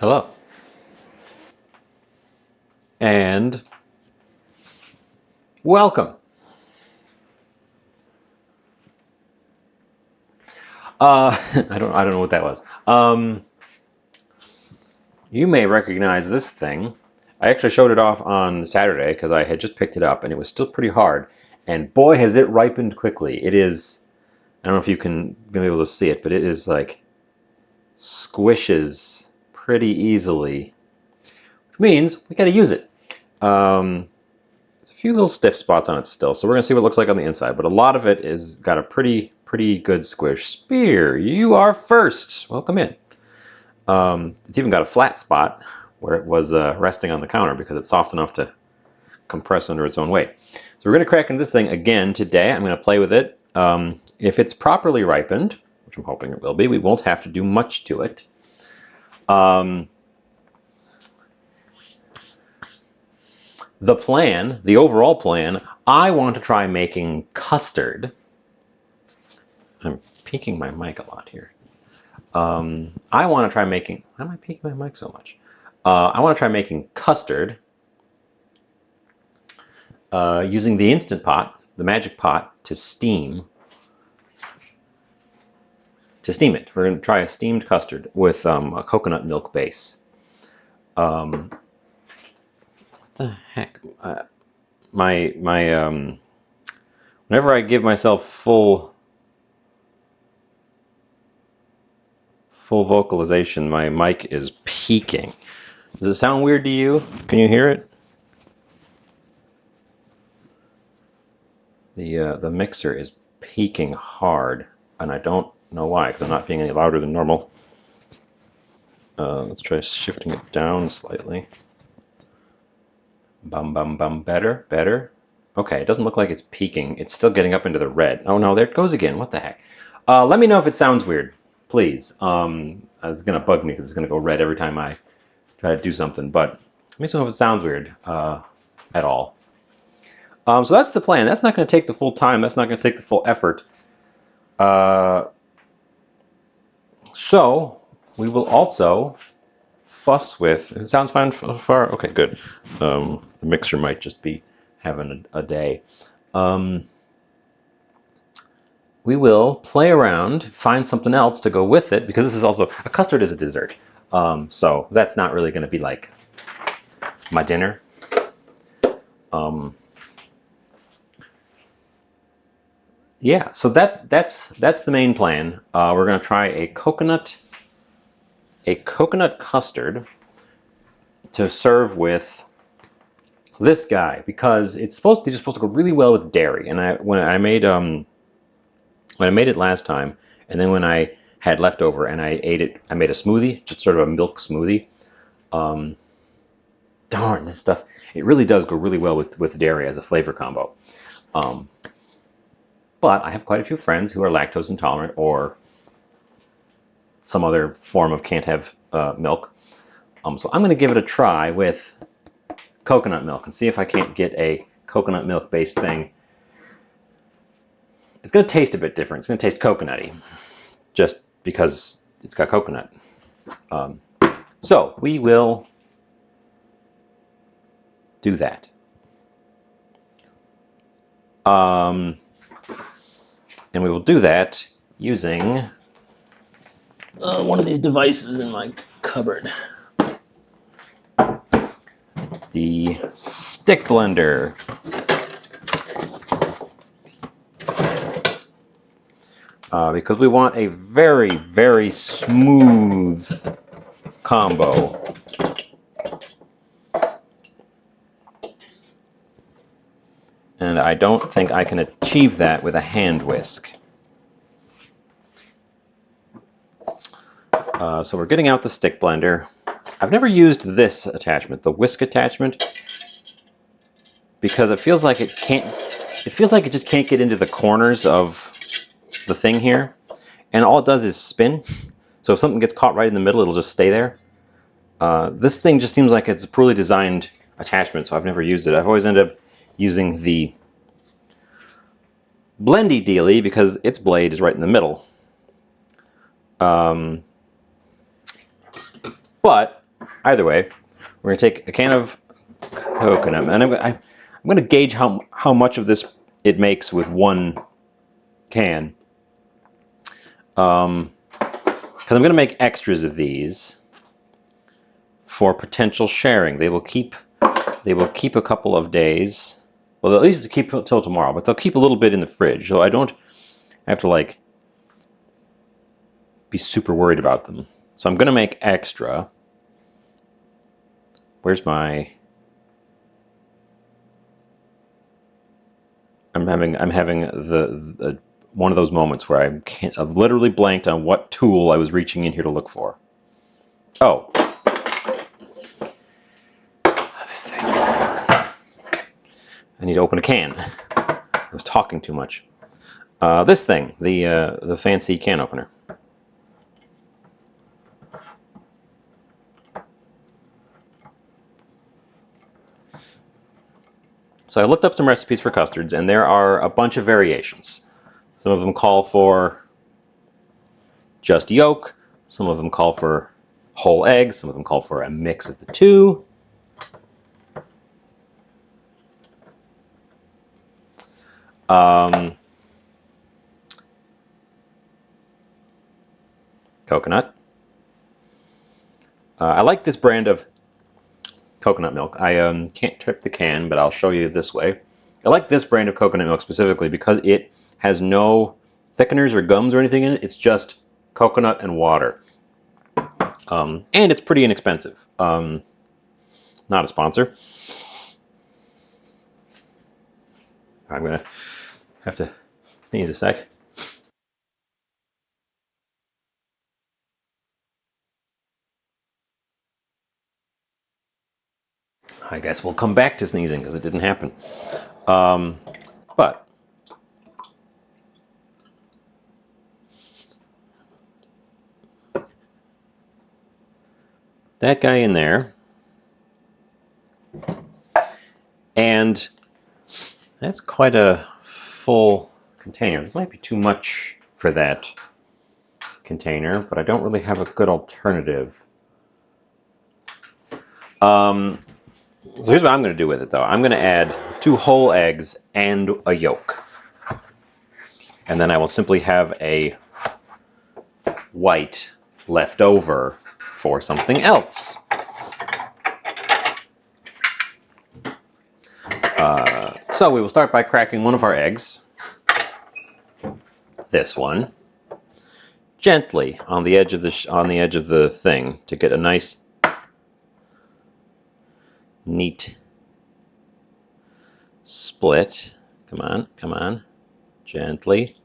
Hello. And welcome. I don't know what that was. You may recognize this thing. I actually showed it off on Saturday because I had just picked it up and it was still pretty hard. And boy, has it ripened quickly. It is, I don't know if you can gonna be able to see it, but it is like squishes pretty easily, which means we gotta use it. There's a few little stiff spots on it still, so we're gonna see what it looks like on the inside, but a lot of it is got a pretty good squish. Spear, you are first. Welcome in. It's even got a flat spot where it was resting on the counter because it's soft enough to compress under its own weight. So we're going to crack into this thing again today. I'm going to play with it. If it's properly ripened, which I'm hoping it will be, we won't have to do much to it. The plan, the overall plan, I want to try making custard. I'm peeking my mic a lot here. I want to try making, why am I peeking my mic so much? I want to try making custard using the Instant Pot, the magic pot, to steam it. We're going to try a steamed custard with a coconut milk base. What the heck? Whenever I give myself full vocalization, my mic is peaking. Does it sound weird to you? Can you hear it? The mixer is peaking hard, and I don't know why, because I'm not being any louder than normal. Let's try shifting it down slightly. Bum, bum, bum. Better. Okay, it doesn't look like it's peaking. It's still getting up into the red. Oh no, there it goes again. What the heck? Let me know if it sounds weird, please. It's going to bug me because it's going to go red every time I try to do something, but let me know if it sounds weird at all. So that's the plan. That's not going to take the full time. That's not going to take the full effort. So we will also fuss with, it sounds fine so far? Okay, good. The mixer might just be having a day. We will play around, find something else to go with it, because this is also, a custard is a dessert. So that's not really going to be like my dinner. Yeah, so that's the main plan. We're going to try a coconut custard to serve with this guy, because it's supposed to go really well with dairy. And when I made it last time, and then when I had leftover and I ate it, I made a smoothie, just sort of a milk smoothie. Darn, this stuff, it really does go really well with dairy as a flavor combo. But I have quite a few friends who are lactose intolerant or some other form of can't have milk. So I'm going to give it a try with coconut milk and see if I can't get a coconut milk based thing. It's going to taste a bit different. It's going to taste coconutty just because it's got coconut. So we will do that. And we will do that using one of these devices in my cupboard. The stick blender. Because we want a very, very smooth combo. And I don't think I can achieve that with a hand whisk. So we're getting out the stick blender. I've never used this attachment, the whisk attachment, because it feels like it just can't get into the corners of the thing here. And all it does is spin. So if something gets caught right in the middle, it'll just stay there. This thing just seems like it's a poorly designed attachment, so I've never used it. I've always ended up using the blendy dealy because its blade is right in the middle. But Either way, we're going to take a can of coconut, and I'm going to gauge how much of this it makes with one can. Because I'm going to make extras of these for potential sharing. They will keep a couple of days. Well, at least keep till tomorrow, but they'll keep a little bit in the fridge, so I don't have to like be super worried about them. So I'm going to make extra. Where's my... I'm having the one of those moments where I've literally blanked on what tool I was reaching in here to look for. Oh, this thing. I need to open a can. I was talking too much. This thing, the fancy can opener. So I looked up some recipes for custards, and there are a bunch of variations. Some of them call for just yolk. Some of them call for whole eggs. Some of them call for a mix of the two. Coconut. I like this brand of coconut milk. I can't trip the can, but I'll show you this way. I like this brand of coconut milk specifically because it has no thickeners or gums or anything in it. It's just coconut and water. And it's pretty inexpensive. Not a sponsor. I'm going to have to sneeze a sec. I guess we'll come back to sneezing because it didn't happen. But that guy in there, and that's quite a full container. This might be too much for that container, but I don't really have a good alternative. So here's what I'm going to do with it, though. I'm going to add 2 whole eggs and a yolk. And then I will simply have a white left over for something else. So we will start by cracking one of our eggs. This one. Gently on the edge of the thing to get a nice neat split. Come on, come on. Gently.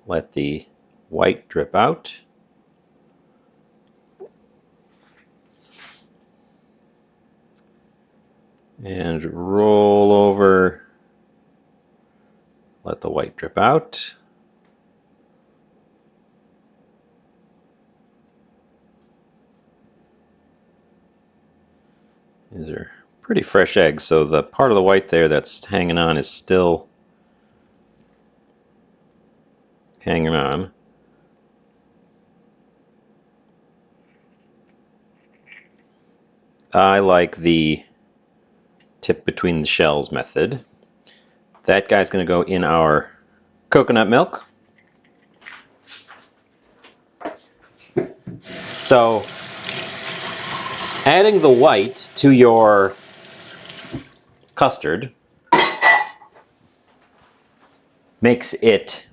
Let the white drip out. And roll over. Let the white drip out. These are pretty fresh eggs, so the part of the white there that's hanging on is still hanging on. I like the tip between the shells method. That guy's going to go in our coconut milk. So adding the white to your custard makes it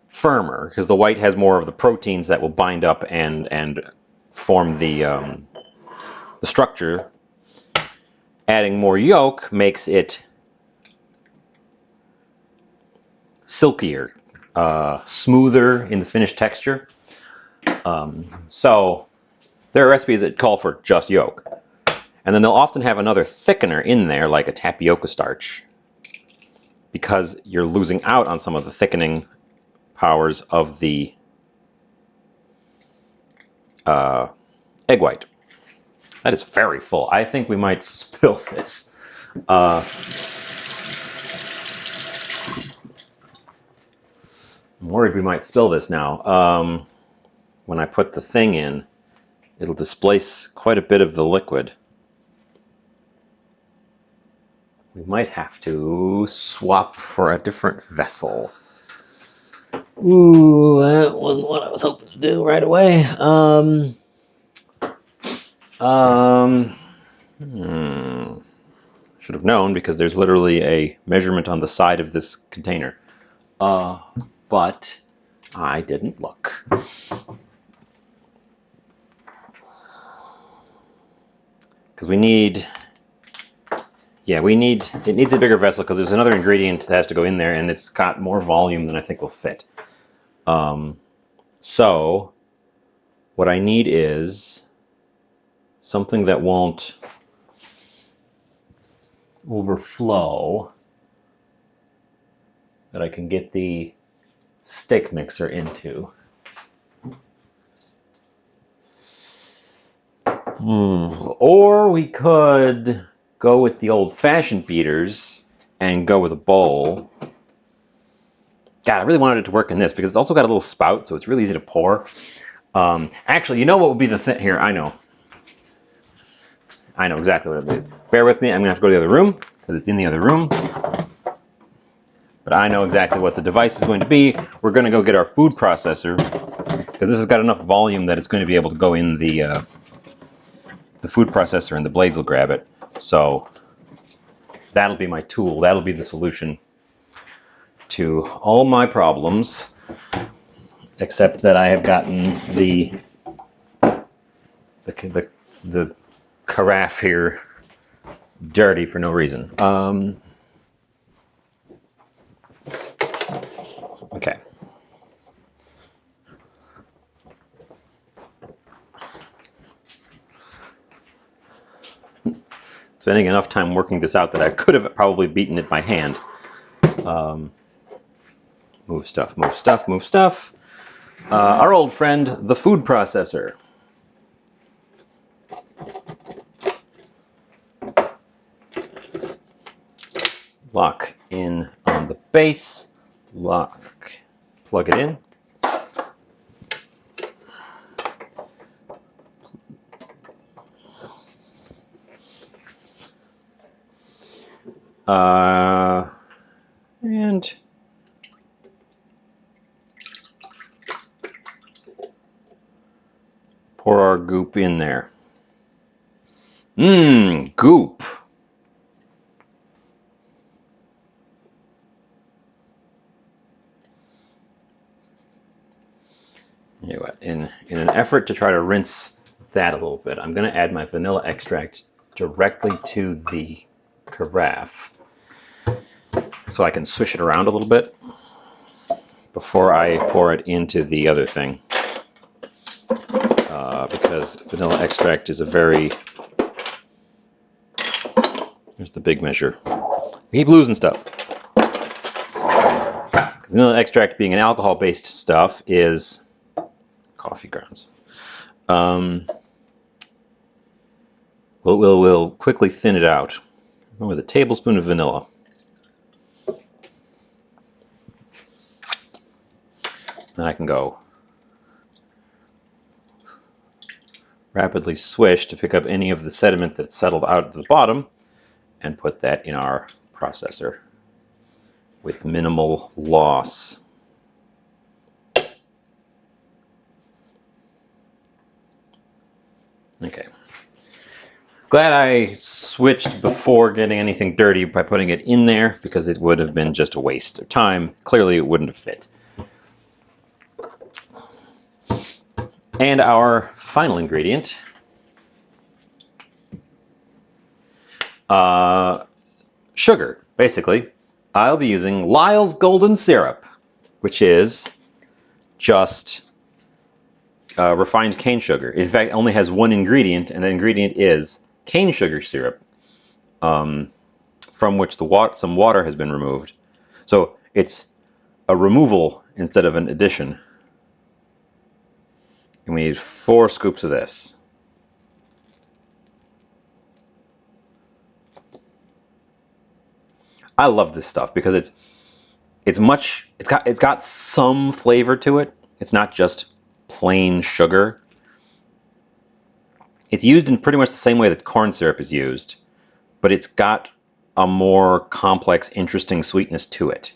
firmer because the white has more of the proteins that will bind up and form the structure. Adding more yolk makes it silkier, smoother in the finished texture. So there are recipes that call for just yolk. And then they'll often have another thickener in there, like a tapioca starch, because you're losing out on some of the thickening powers of the egg white. That is very full. I think we might spill this. I'm worried we might spill this now. When I put the thing in, it'll displace quite a bit of the liquid. We might have to swap for a different vessel. Ooh, that wasn't what I was hoping to do right away. Should have known because there's literally a measurement on the side of this container. But I didn't look. Because we need, it needs a bigger vessel because there's another ingredient that has to go in there and it's got more volume than I think will fit. So what I need is something that won't overflow, that I can get the steak mixer into. Or we could go with the old-fashioned beaters and go with a bowl. God, I really wanted it to work in this because it's also got a little spout, so it's really easy to pour. Actually, you know what would be the thing here? I know exactly what it is. Bear with me. I'm gonna have to go to the other room because it's in the other room. But I know exactly what the device is going to be. We're going to go get our food processor because this has got enough volume that it's going to be able to go in the food processor and the blades will grab it. So that'll be my tool. That'll be the solution to all my problems, except that I have gotten the carafe here dirty for no reason. Okay. Spending enough time working this out that I could have probably beaten it by hand. Move stuff, move stuff, move stuff. Our old friend, the food processor. Lock in on the base. Lock. Plug it in. And pour our goop in there. Goop. You know what? In an effort to try to rinse that a little bit, I'm going to add my vanilla extract directly to the carafe, so I can swish it around a little bit before I pour it into the other thing. Because vanilla extract is a very... Here's the big measure. We keep losing stuff. Because vanilla extract, being an alcohol-based stuff, is coffee grounds. We'll quickly thin it out with a tablespoon of vanilla. Then I can go rapidly swish to pick up any of the sediment that's settled out at the bottom and put that in our processor with minimal loss. Okay. Glad I switched before getting anything dirty by putting it in there, because it would have been just a waste of time. Clearly it wouldn't have fit. And our final ingredient, sugar, basically. I'll be using Lyle's Golden Syrup, which is just refined cane sugar. In fact, it only has one ingredient, and that ingredient is cane sugar syrup, from which some water has been removed. So it's a removal instead of an addition. And we need 4 scoops of this. I love this stuff because it's got some flavor to it. It's not just plain sugar. It's used in pretty much the same way that corn syrup is used, but it's got a more complex, interesting sweetness to it.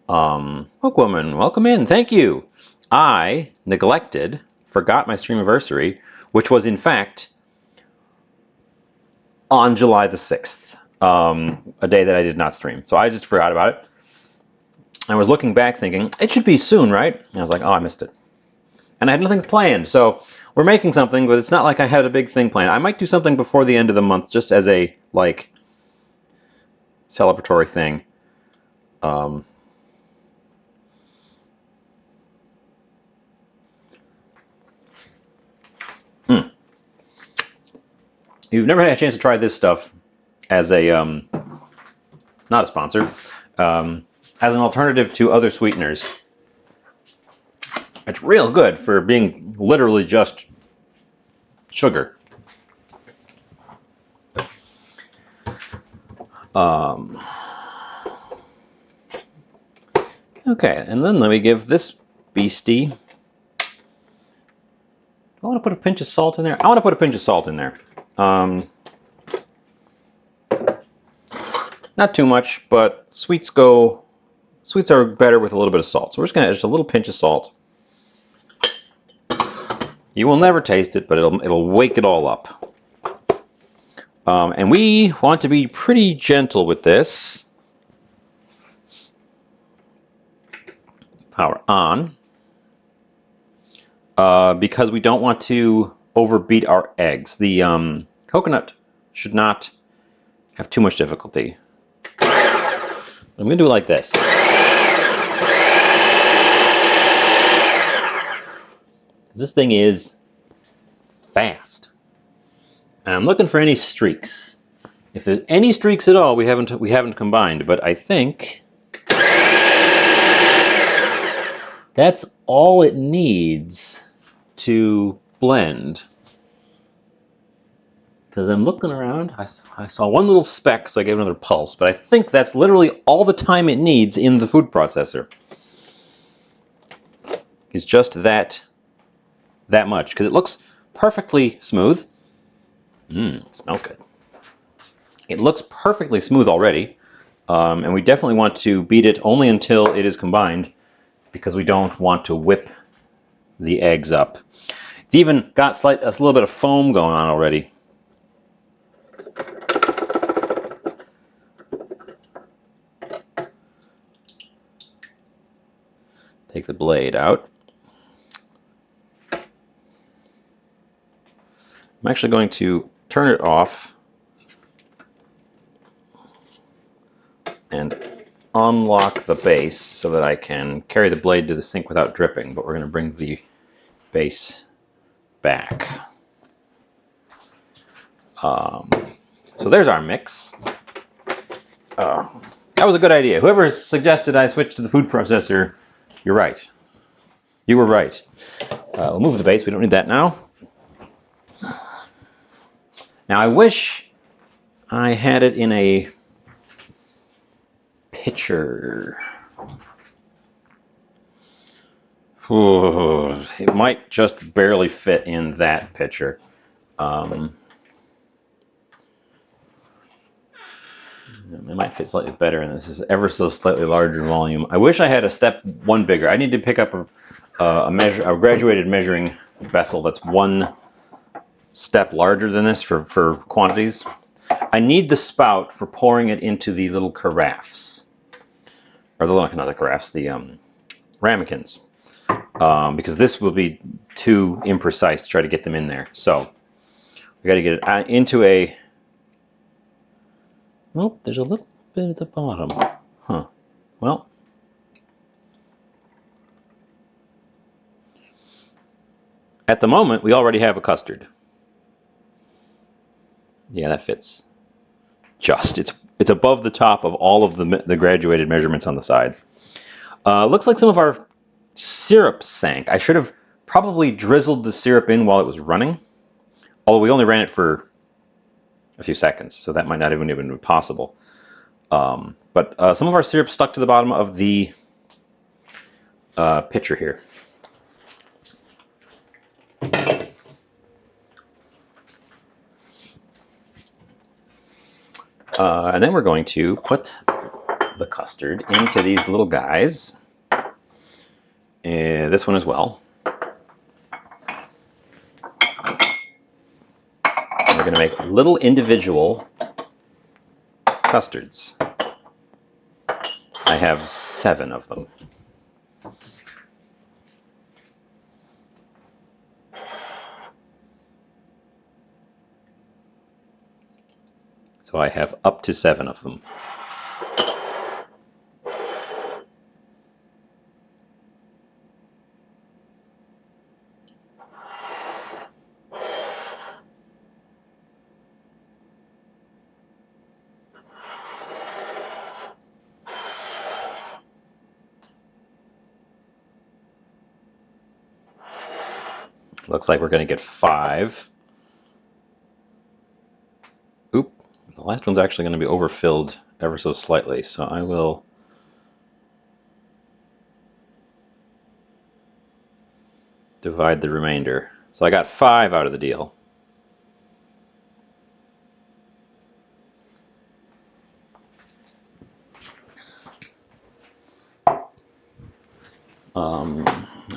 Hookwoman, welcome in. Thank you. I forgot my streamiversary, which was in fact on July the 6th, a day that I did not stream. So I just forgot about it. I was looking back thinking, it should be soon, right? And I was like, oh, I missed it. And I had nothing planned. So we're making something, but it's not like I had a big thing planned. I might do something before the end of the month just as a, like, celebratory thing. You've never had a chance to try this stuff as a, not a sponsor, as an alternative to other sweeteners. It's real good for being literally just sugar. Okay, and then let me give this beastie. I want to put a pinch of salt in there. I want to put a pinch of salt in there. Not too much, but sweets are better with a little bit of salt. So we're just gonna add just a little pinch of salt. You will never taste it, but it'll wake it all up. And we want to be pretty gentle with this. Power on. Because we don't want to overbeat our eggs. The coconut should not have too much difficulty. I'm going to do it like this. This thing is fast. And I'm looking for any streaks. If there's any streaks at all, we haven't combined, but I think that's all it needs to blend. Because I'm looking around, I saw one little speck, so I gave another pulse, but I think that's literally all the time it needs in the food processor. It's just that much, because it looks perfectly smooth. It smells good. It looks perfectly smooth already, and we definitely want to beat it only until it is combined, because we don't want to whip the eggs up. It's even got a little bit of foam going on already. Take the blade out. I'm actually going to turn it off and unlock the base so that I can carry the blade to the sink without dripping, but we're going to bring the base back. So there's our mix. That was a good idea. Whoever suggested I switch to the food processor, you're right. You were right. We'll move the base. We don't need that now. Now I wish I had it in a pitcher. Ooh, it might just barely fit in that pitcher. It might fit slightly better, and this is ever so slightly larger volume. I wish I had a step one bigger. I need to pick up a graduated measuring vessel that's one step larger than this for quantities. I need the spout for pouring it into the little carafes, or not the carafes, the ramekins, because this will be too imprecise to try to get them in there. So we got to get it into a. Oh, there's a little bit at the bottom. Huh. Well. At the moment, we already have a custard. Yeah, that fits. It's above the top of all of the graduated measurements on the sides. Looks like some of our syrup sank. I should have probably drizzled the syrup in while it was running. Although we only ran it for a few seconds, so that might not even have been possible. But some of our syrup stuck to the bottom of the pitcher here. And then we're going to put the custard into these little guys. And this one as well. And we're going to make little individual custards. I have 7 of them. So I have up to 7 of them. Looks like we're going to get 5. Oop, the last one's actually going to be overfilled ever so slightly, so I will divide the remainder. So I got 5 out of the deal.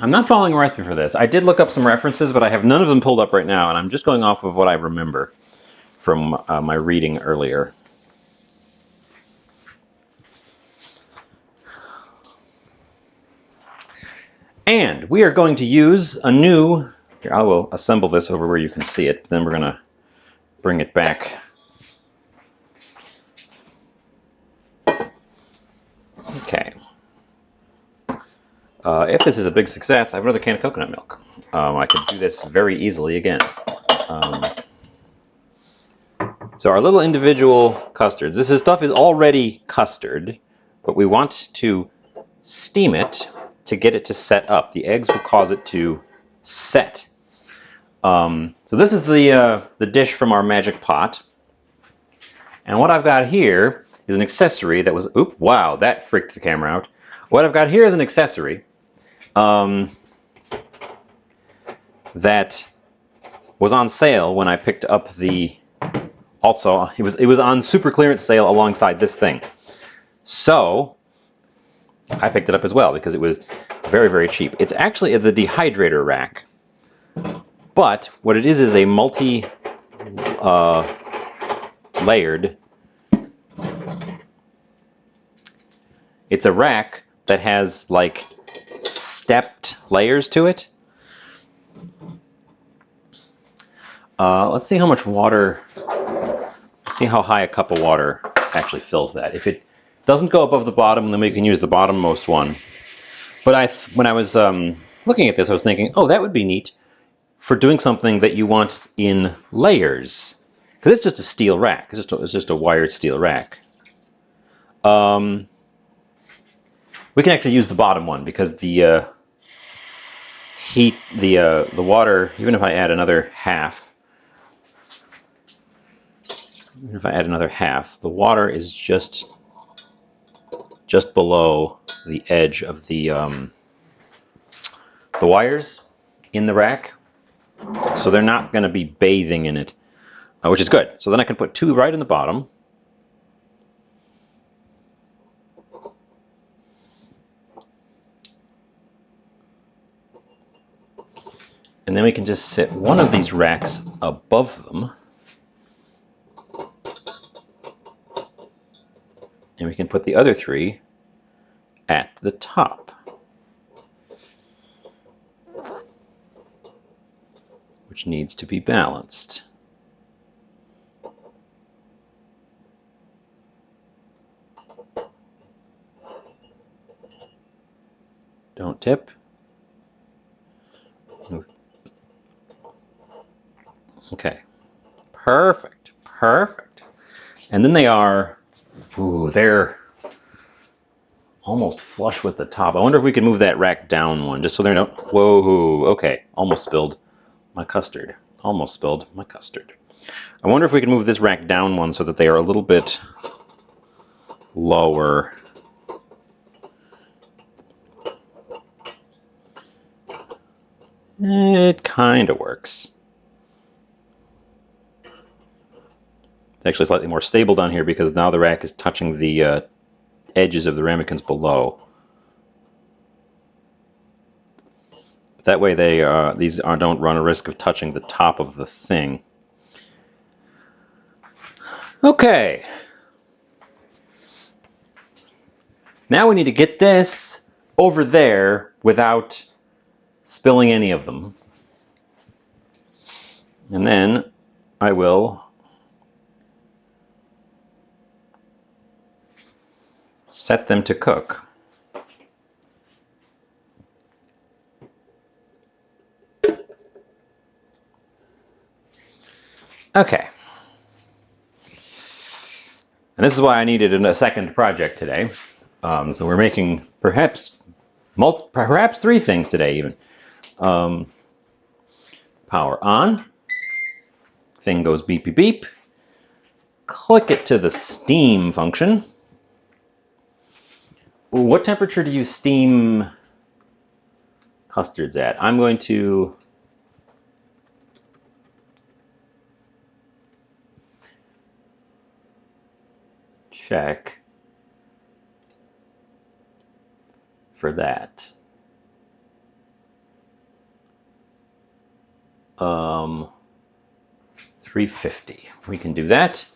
I'm not following a recipe for this. I did look up some references, but I have none of them pulled up right now, and I'm just going off of what I remember from my reading earlier. And we are going to use a new, here, I will assemble this over where you can see it, then we're going to bring it back. Okay. If this is a big success, I have another can of coconut milk. I could do this very easily again. So our little individual custards, this stuff is already custard, but we want to steam it to get it to set up. The eggs will cause it to set. So this is the dish from our magic pot. And what I've got here is an accessory that was, oop, wow, that freaked the camera out. What I've got here is an accessory that was on sale when I picked up the, also, it was on super clearance sale alongside this thing. So I picked it up as well because it was very, very cheap. It's actually the dehydrator rack. But what it is a multi-layered. It's a rack that has like stepped layers to it. Let's see how much water, let's see how high a cup of water actually fills that. If it doesn't go above the bottom, then we can use the bottommost one. But when I was looking at this, I was thinking, oh, that would be neat for doing something that you want in layers. Because it's just a steel rack. It's just a wired steel rack. We can actually use the bottom one because the heat, the water, even if I add another half, the water is just below the edge of the wires in the rack. So they're not going to be bathing in it, which is good. So then I can put 2 right in the bottom. And then we can just set one of these racks above them. And we can put the other 3 at the top, which needs to be balanced. Don't tip. Okay, perfect, perfect. And then they are, ooh, they're almost flush with the top. I wonder if we can move that rack down one, just so they're no, whoa, okay, almost spilled my custard. Almost spilled my custard. I wonder if we can move this rack down one so that they are a little bit lower. It kind of works. It's actually slightly more stable down here because now the rack is touching the edges of the ramekins below. That way these don't run a risk of touching the top of the thing. Okay. Now we need to get this over there without spilling any of them. And then I will set them to cook. Okay. And this is why I needed a second project today. So we're making perhaps 3 things today even. Power on. Thing goes beep beep beep. Click it to the steam function. What temperature do you steam custards at? I'm going to check for that. 350. We can do that.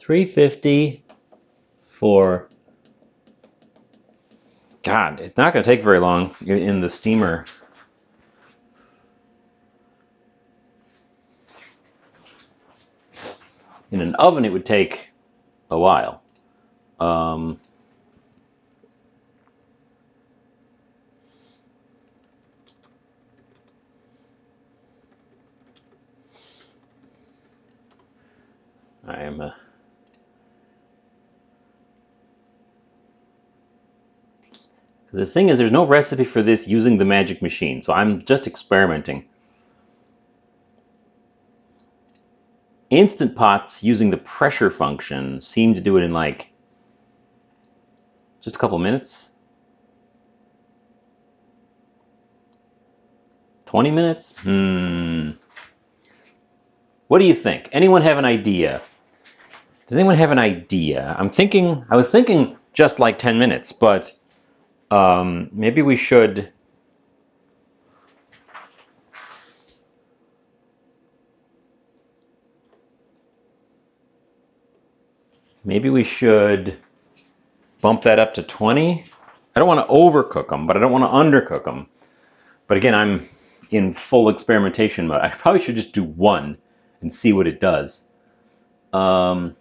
$350 for. God, it's not going to take very long in the steamer. In an oven, it would take a while. I am the thing is, there's no recipe for this using the magic machine, so I'm just experimenting. Instant Pots using the pressure function seem to do it in like just a couple minutes. 20 minutes? What do you think? Anyone have an idea? Does anyone have an idea? I was thinking just like 10 minutes, but maybe we should bump that up to 20. I don't want to overcook them, but I don't want to undercook them. But again, I'm in full experimentation mode. I probably should just do 1 and see what it does. Because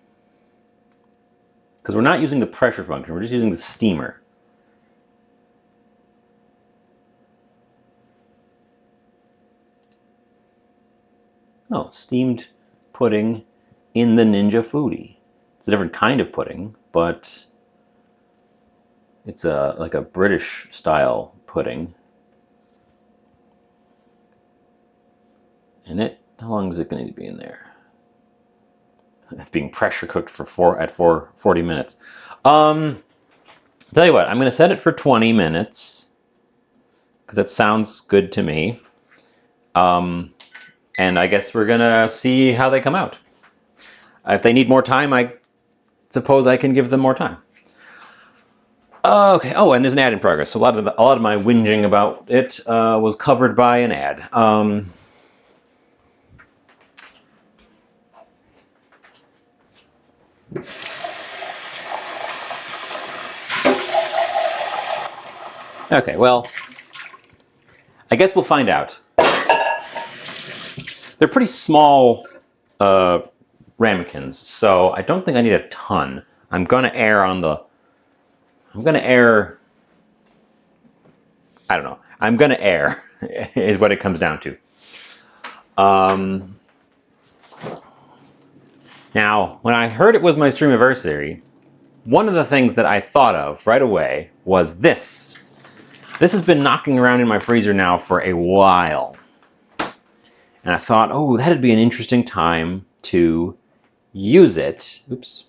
we're not using the pressure function, we're just using the steamer. Oh, steamed pudding in the Ninja Foodie. It's a different kind of pudding, but it's like a British style pudding. And how long is it going to be in there? It's being pressure cooked for 40 minutes. Tell you what, I'm going to set it for 20 minutes because that sounds good to me. And I guess we're going to see how they come out. If they need more time, I suppose I can give them more time. Okay. Oh, and there's an ad in progress. So a lot of my whinging about it was covered by an ad. Okay. Well, I guess we'll find out. They're pretty small ramekins, so I don't think I need a ton. I'm gonna err. I don't know. I'm gonna err is what it comes down to. Now, when I heard it was my streamiversary, one of the things that I thought of right away was this. This has been knocking around in my freezer now for a while. And I thought, oh, that'd be an interesting time to use it. Oops.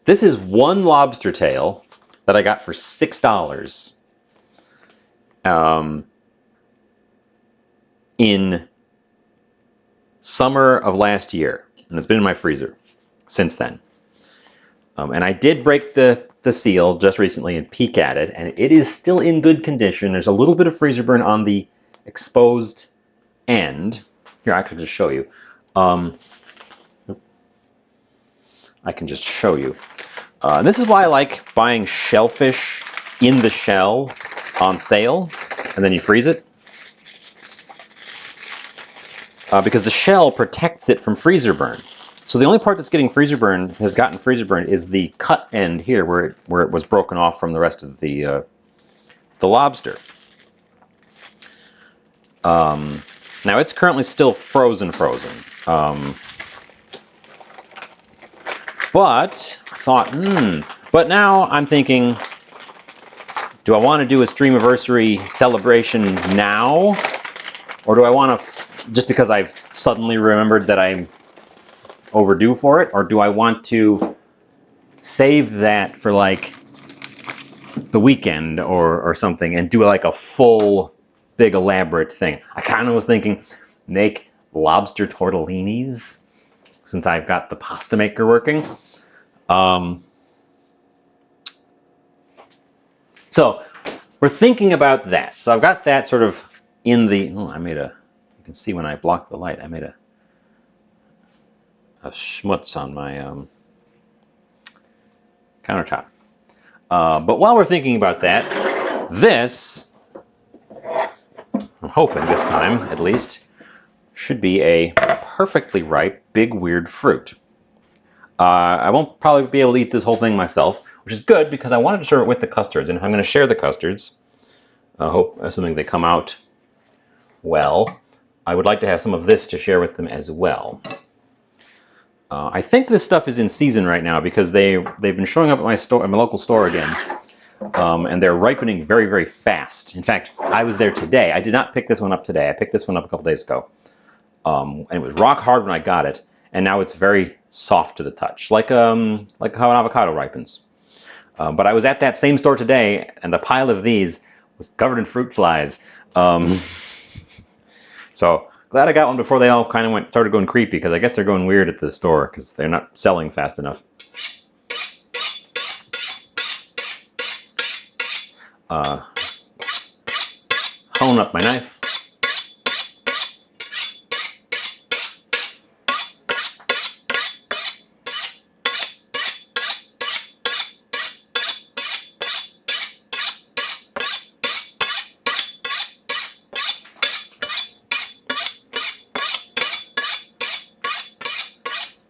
This is one lobster tail that I got for $6 in summer of last year, and it's been in my freezer since then. And I did break the seal just recently and peek at it, and it is still in good condition. There's a little bit of freezer burn on the exposed end. Here, I can just show you. I can just show you. This is why I like buying shellfish in the shell on sale, and then you freeze it. Because the shell protects it from freezer burn. So the only part that's getting freezer burn, has gotten freezer burn, is the cut end here, where it was broken off from the rest of the lobster. Now it's currently still frozen. But I thought, but now I'm thinking, do I want to do a streamiversary celebration now? Or do I want to, just because I've suddenly remembered that I'm overdue for it? Or do I want to save that for like the weekend or something and do like a full, big, elaborate thing? I kind of was thinking, make lobster tortellinis, since I've got the pasta maker working. So we're thinking about that. So I've got that sort of in the, you can see when I block the light, I made a schmutz on my countertop. But while we're thinking about that, this, I'm hoping this time at least, should be a perfectly ripe, big, weird fruit. I won't probably be able to eat this whole thing myself, which is good because I wanted to serve it with the custards, and if I'm going to share the custards, assuming they come out well, I would like to have some of this to share with them as well. I think this stuff is in season right now because they've been showing up at my store, at my local store again, and they're ripening very, very fast. In fact, I was there today. I did not pick this one up today. I picked this one up a couple days ago, and it was rock hard when I got it, and now it's very soft to the touch, like how an avocado ripens. But I was at that same store today, and the pile of these was covered in fruit flies. So glad I got one before they all kind of started going creepy, because I guess they're going weird at the store because they're not selling fast enough. Hone up my knife.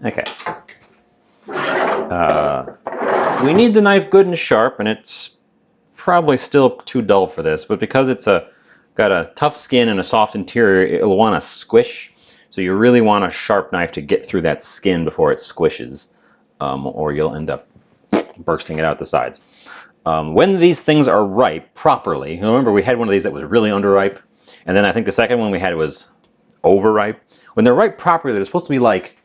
Okay. We need the knife good and sharp, and it's probably still too dull for this, but because it's got a tough skin and a soft interior, it'll want to squish. So you really want a sharp knife to get through that skin before it squishes, or you'll end up bursting it out the sides. When these things are ripe properly, remember we had one of these that was really underripe, and then I think the second one we had was overripe. When they're ripe properly, they're supposed to be like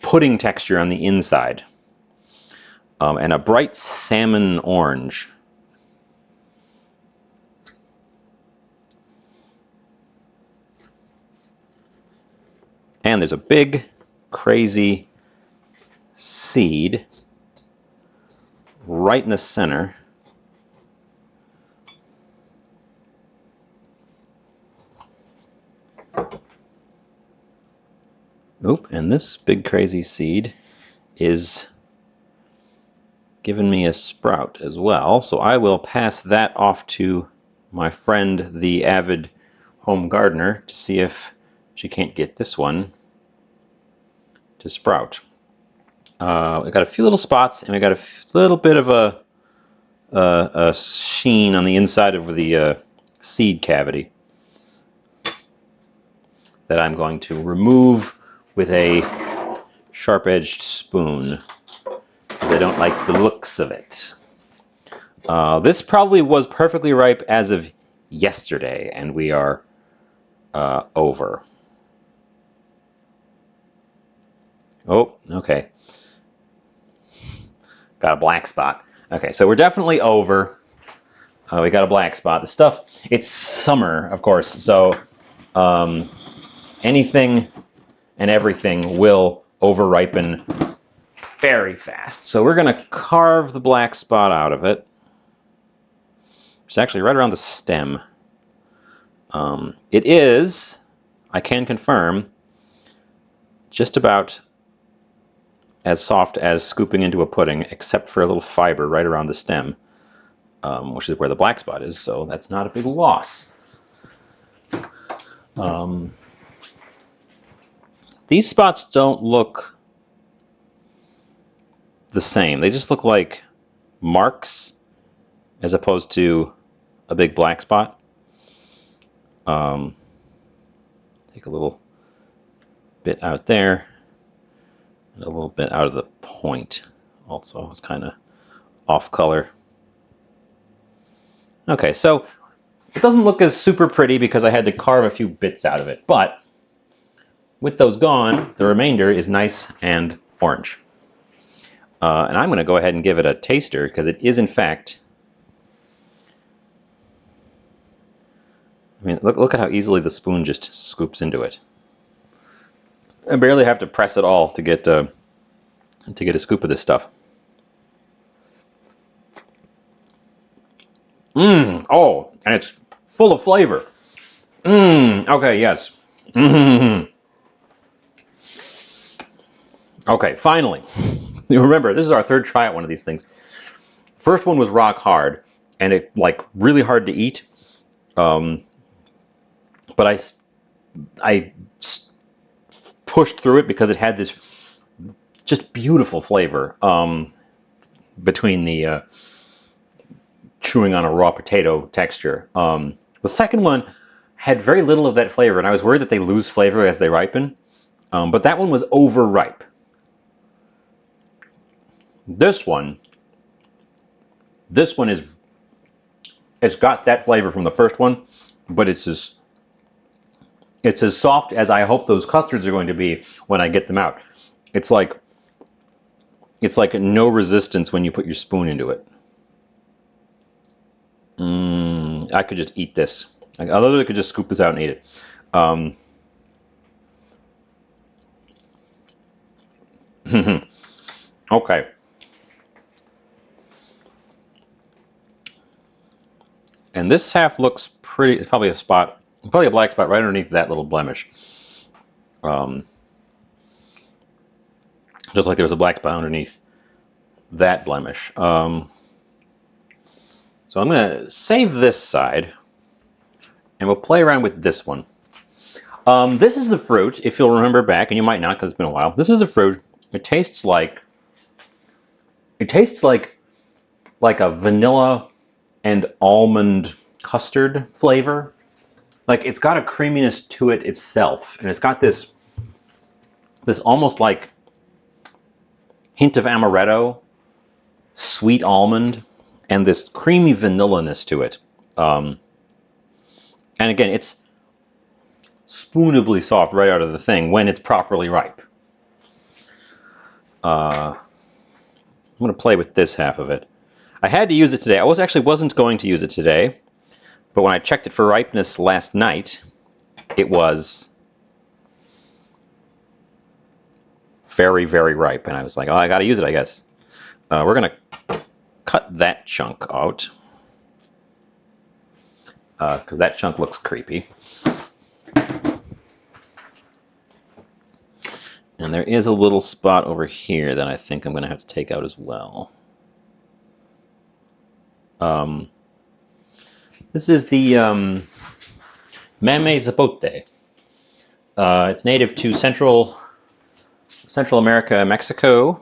pudding texture on the inside, and a bright salmon orange. And there's a big, crazy seed right in the center. Oop, and this big, crazy seed is giving me a sprout as well. So I will pass that off to my friend, the avid home gardener, to see if she can't get this one to sprout. We got a few little spots, and we got a little bit of a sheen on the inside of the seed cavity that I'm going to remove with a sharp-edged spoon, because I don't like the looks of it. This probably was perfectly ripe as of yesterday, and we are over. Oh, okay. Got a black spot. Okay, so we're definitely over. We got a black spot. The stuff, it's summer, of course, so anything and everything will over-ripen very fast. So we're going to carve the black spot out of it. It's actually right around the stem. It is, I can confirm, just about as soft as scooping into a pudding, except for a little fiber right around the stem, which is where the black spot is, so that's not a big loss. These spots don't look the same. They just look like marks as opposed to a big black spot. Take a little bit out there, and a little bit out of the point. Also, it's kind of off color. Okay, so it doesn't look as super pretty because I had to carve a few bits out of it, but with those gone, the remainder is nice and orange. And I'm going to go ahead and give it a taster because it is, in fact, I mean, look at how easily the spoon just scoops into it. I barely have to press it all to get a scoop of this stuff. Oh, and it's full of flavor. Okay, yes. Okay, finally. You remember, this is our third try at one of these things. First one was rock hard, and it like really hard to eat. But I pushed through it because it had this just beautiful flavor between the chewing on a raw potato texture. The second one had very little of that flavor, and I was worried that they lose flavor as they ripen. But that one was overripe. This one is, it's got that flavor from the first one, but it's as soft as I hope those custards are going to be when I get them out. It's like no resistance when you put your spoon into it. I could just eat this. I literally could just scoop this out and eat it. Okay. And this half looks pretty, it's probably a black spot right underneath that little blemish. Just like there was a black spot underneath that blemish. So I'm going to save this side, and we'll play around with this one. This is the fruit, if you'll remember back, and you might not because it's been a while. This is the fruit. It tastes like a vanilla and almond custard flavor. Like it's got a creaminess to it itself, and it's got this almost like hint of amaretto, sweet almond, and this creamy vanilla-ness to it. And again, it's spoonably soft right out of the thing when it's properly ripe. I'm going to play with this half of it. I had to use it today. I wasn't going to use it today, but when I checked it for ripeness last night, it was very, very ripe, and I was like, oh, I got to use it, I guess. We're going to cut that chunk out because that chunk looks creepy. And there is a little spot over here that I think I'm going to have to take out as well. This is the Mamey zapote. It's native to Central America, Mexico.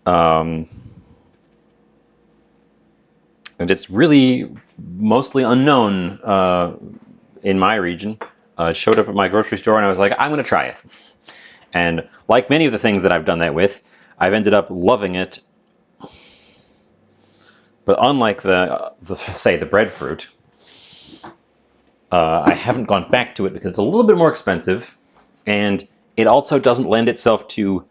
And it's really mostly unknown in my region. Showed up at my grocery store, and I was like, I'm going to try it. And like many of the things that I've done that with, I've ended up loving it. But unlike the breadfruit, I haven't gone back to it because it's a little bit more expensive, and it also doesn't lend itself to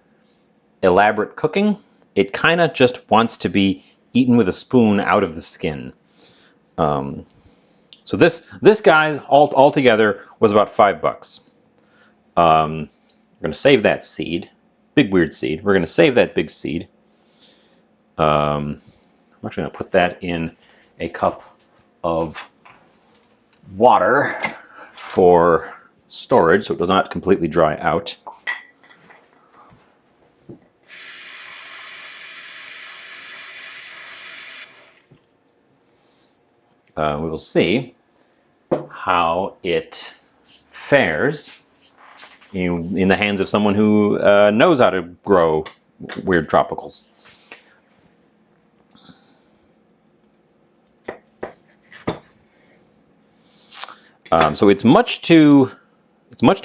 elaborate cooking. It kind of just wants to be eaten with a spoon out of the skin. So this guy altogether was about $5. We're going to save that seed. Big weird seed. We're going to save that big seed. I'm actually going to put that in a cup of water for storage so it does not completely dry out. We will see how it fares in the hands of someone who knows how to grow weird tropicals. So it's much too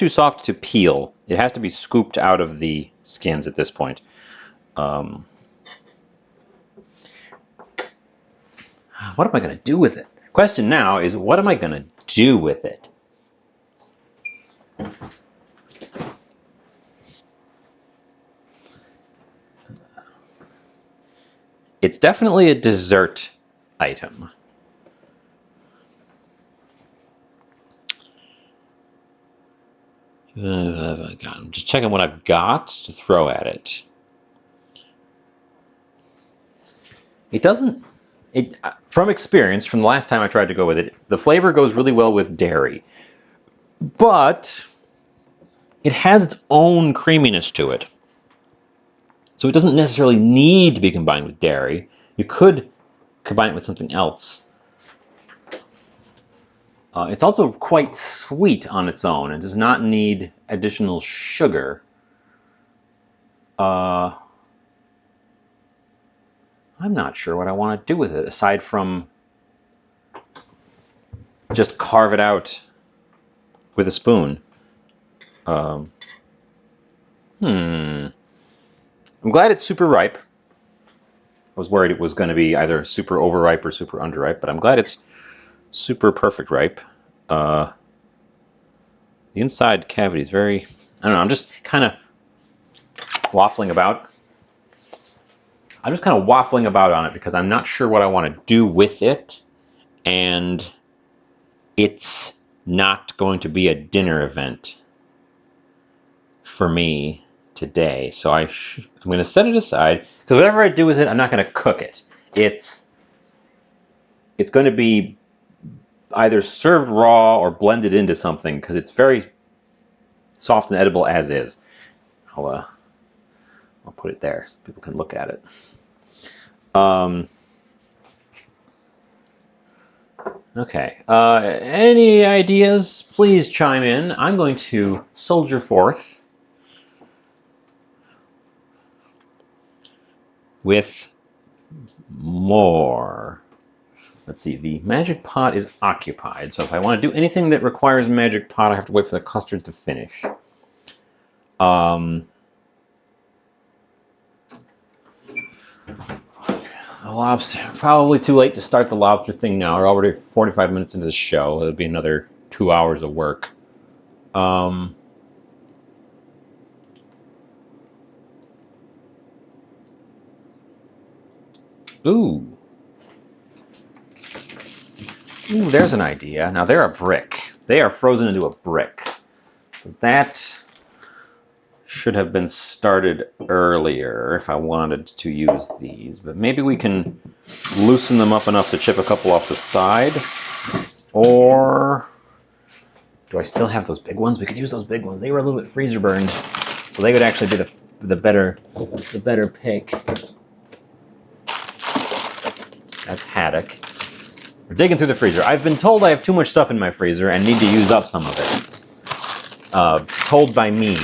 soft to peel. It has to be scooped out of the skins at this point. What am I going to do with it? Question now is, what am I going to do with it? It's definitely a dessert item. I'm just checking what I've got to throw at it. It doesn't, from experience, from the last time I tried to go with it, the flavor goes really well with dairy. But it has its own creaminess to it. So it doesn't necessarily need to be combined with dairy. You could combine it with something else. It's also quite sweet on its own. It does not need additional sugar. I'm not sure what I want to do with it, aside from just carve it out with a spoon. I'm glad it's super ripe. I was worried it was going to be either super overripe or super underripe, but I'm glad it's super perfect ripe. The inside cavity is very, I don't know, I'm just kind of waffling about. I'm just kind of waffling about on it because I'm not sure what I want to do with it, and it's not going to be a dinner event for me today. So I'm going to set it aside, because whatever I do with it, I'm not going to cook it. It's going to be either served raw or blended into something, because it's very soft and edible as is. I'll put it there so people can look at it. Okay. Any ideas? Please chime in. I'm going to soldier forth with more. Let's see. The magic pot is occupied, so if I want to do anything that requires magic pot, I have to wait for the custards to finish. The lobster. Probably too late to start the lobster thing now. We're already 45 minutes into the show. It'll be another 2 hours of work. Ooh, there's an idea. Now they're a brick. They are frozen into a brick. So that should have been started earlier if I wanted to use these. But maybe we can loosen them up enough to chip a couple off the side. Or do I still have those big ones? We could use those big ones. They were a little bit freezer burned, so they would actually be the better pick. That's haddock. We're digging through the freezer. I've been told I have too much stuff in my freezer and need to use up some of it. Told by me.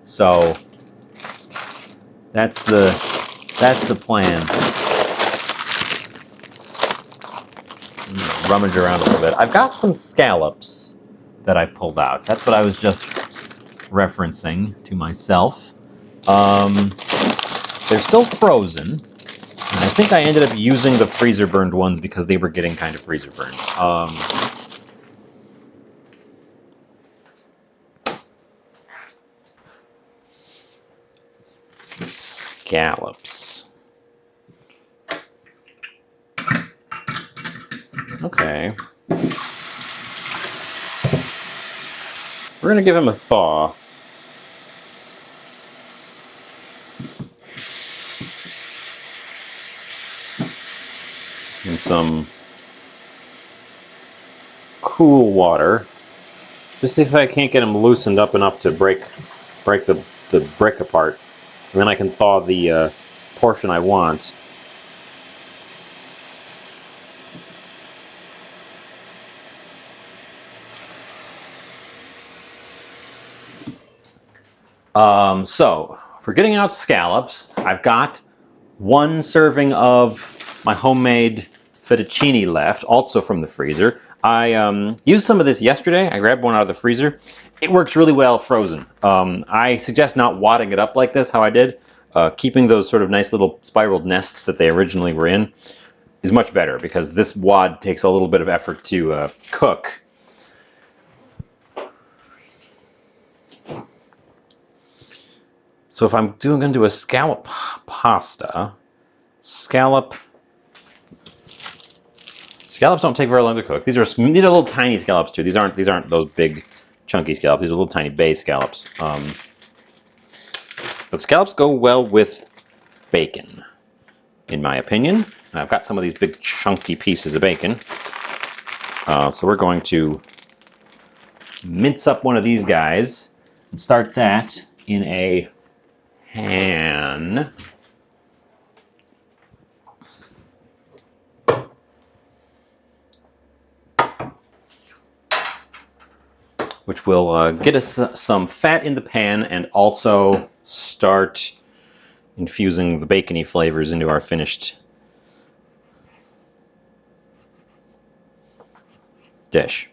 So that's the plan. Rummage around a little bit. I've got some scallops that I pulled out. That's what I was just referencing to myself. They're still frozen. I I think I ended up using the freezer burned ones because they were getting kind of freezer burned. Scallops. Okay. We're gonna give him a thaw. In some cool water. Just see if I can't get them loosened up enough to break the brick apart. And then I can thaw the portion I want. So, for getting out scallops, I've got one serving of my homemade fettuccine left, also from the freezer. I used some of this yesterday. I grabbed one out of the freezer. It works really well frozen. I suggest not wadding it up like this, how I did. Keeping those sort of nice little spiraled nests that they originally were in is much better because this wad takes a little bit of effort to cook. So if I'm going to do a scallop pasta, scallops don't take very long to cook. These are little tiny scallops too. These aren't those big chunky scallops. These are little tiny bay scallops. But scallops go well with bacon, in my opinion. And I've got some of these big chunky pieces of bacon. So we're going to mince up one of these guys and start that in a pan. Which will get us some fat in the pan and also start infusing the bacony flavors into our finished dish.